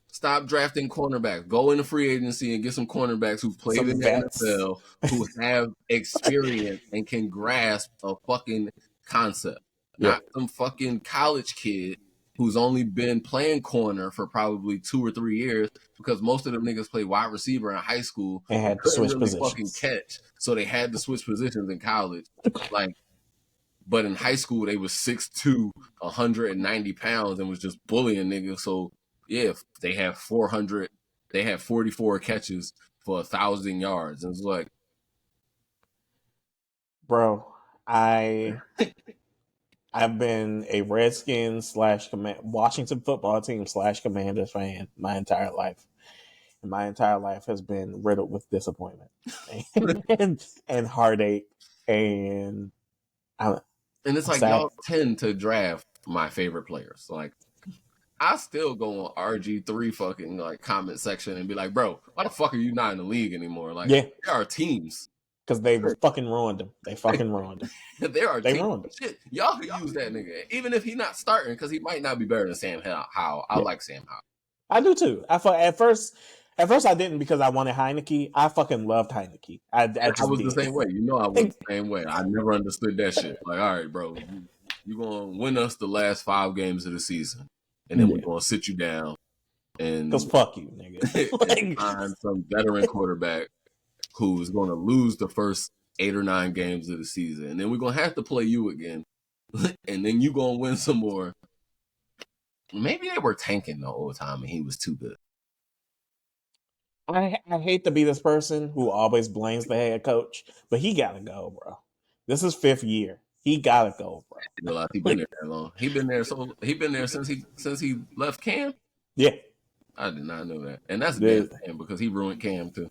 Stop drafting cornerbacks. Go into free agency and get some cornerbacks who've played in the NFL, who have experience and can grasp a fucking concept. Not some fucking college kid who's only been playing corner for probably 2 or 3 years because most of them niggas played wide receiver in high school and had to switch really positions. Fucking catch, so they had to switch positions in college. Like, but in high school they was 6'2", 190 pounds, and was just bullying niggas. So yeah, they have 400. They have 44 catches for 1,000 yards, and it's like, bro, I've been a Redskins / Washington football team / Commanders fan my entire life. And my entire life has been riddled with disappointment and heartache. And it's like, y'all tend to draft my favorite players. Like, I still go on RG3 fucking like comment section and be like, bro, why the fuck are you not in the league anymore? Like, there are teams. Because they fucking ruined him. They fucking ruined him. They ruined him. Shit, y'all could use that nigga, even if he's not starting, because he might not be better than Sam Howell. I like Sam Howell. I do too. At first I didn't because I wanted Heineke. I fucking loved Heineke. I was the same way. You know, I was the same way. I never understood that shit. Like, all right, bro, you gonna win us the last 5 games of the season, and then we're gonna sit you down and because fuck you, nigga. and find some veteran quarterback who's gonna lose the first 8 or 9 games of the season, and then we're gonna have to play you again, and then you gonna win some more. Maybe they were tanking the whole time, and he was too good. I hate to be this person who always blames the head coach, but he gotta go, bro. This is 5th year. He gotta go, bro. He been there that long. He been there since he left Cam. Yeah, I did not know that, and that's bad for him because he ruined Cam too.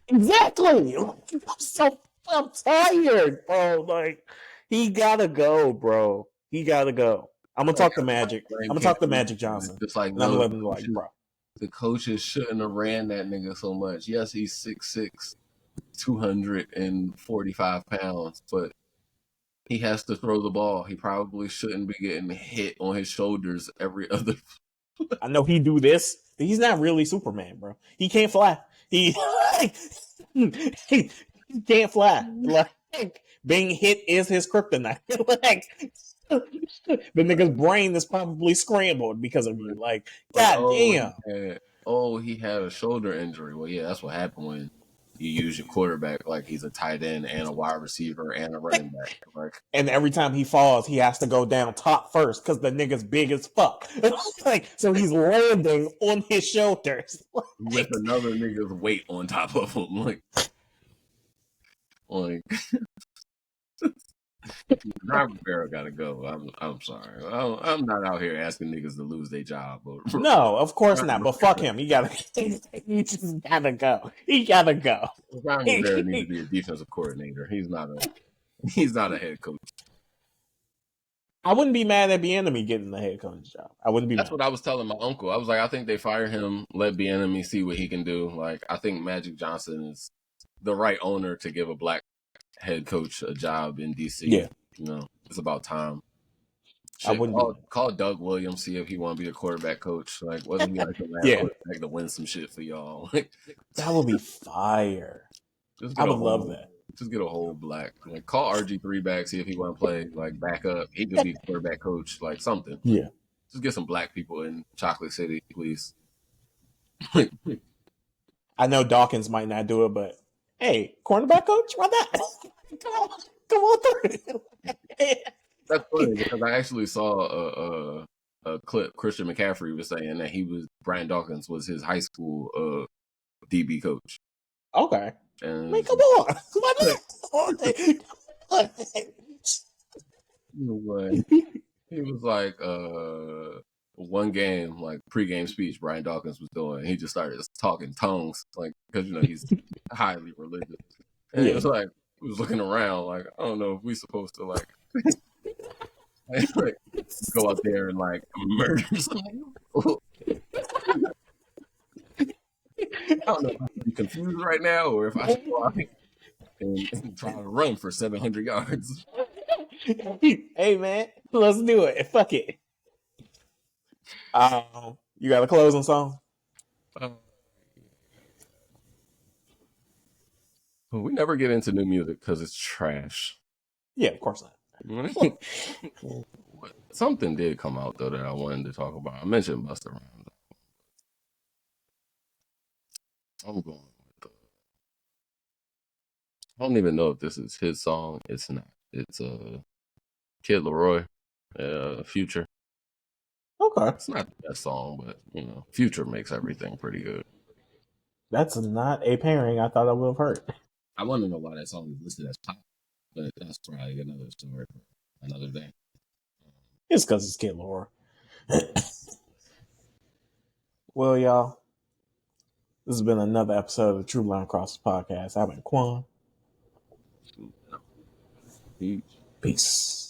Exactly. I'm tired, bro. Like, he gotta go, bro. He gotta go. I'm gonna talk to Magic. I'm gonna talk to Magic Johnson. Just like, I'm letting him, like, bro. The coaches shouldn't have ran that nigga so much. Yes, he's 6'6", 245 pounds, but he has to throw the ball. He probably shouldn't be getting hit on his shoulders every other. I know he do this, but he's not really Superman, bro. He can't fly. He can't fly. Like, being hit is his kryptonite. Like, the nigga's brain is probably scrambled because of you. Like, goddamn. He had a shoulder injury. Well, yeah, that's what happened when you use your quarterback like he's a tight end and a wide receiver and a running back. Like, and every time he falls, he has to go down top first because the nigga's big as fuck. Like, so he's landing on his shoulders with another nigga's weight on top of him. Like Ron Rivera gotta go. I'm sorry. I'm not out here asking niggas to lose their job. No, of course not. But fuck him. He just gotta go. He gotta go. Ron Rivera needs to be a defensive coordinator. He's not a head coach. I wouldn't be mad at Bieniemy getting the head coach job. I wouldn't be. That's what I was telling my uncle. I was like, I think they fire him, let Bieniemy see what he can do. Like, I think Magic Johnson is the right owner to give a black head coach a job in DC. Yeah, you know, it's about time. Shit, I wouldn't call Doug Williams, see if he want to be a quarterback coach. Like, wasn't he like the last quarterback to win some shit for y'all? That would be fire. I would love that. Just get a whole black. Like, call RG3 back, see if he want to play like backup. He could be quarterback coach, like something. Yeah, just get some black people in Chocolate City, please. I know Dawkins might not do it, but hey, cornerback coach, why not? Come on through. That's funny because I actually saw a clip. Christian McCaffrey was saying that Brian Dawkins was his high school DB coach. Okay. And come on. He was like, one game, like pregame speech Brian Dawkins was doing. He just started talking tongues, like, because, you know, he's highly religious. And it was like, he was looking around, like, I don't know if we're supposed to, like, like go out there and, like, murder somebody. I don't know if I should be confused right now or if I should go out and try to run for 700 yards. Hey, man, let's do it. Fuck it. You got a closing song? We never get into new music because it's trash. Yeah, of course not. Something did come out, though, that I wanted to talk about. I mentioned Busta Rhymes. I'm going with I don't even know if this is his song. It's not. It's Kid Laroi, Future. Okay. It's not the best song, but, you know, Future makes everything pretty good. That's not a pairing I thought I would have heard. I want to know why that song is listed as pop, but that's probably another story for another day. It's because it's Kid Laroi. Well, y'all, this has been another episode of the True Line Crossers podcast. I've been Quan. Peace. Peace.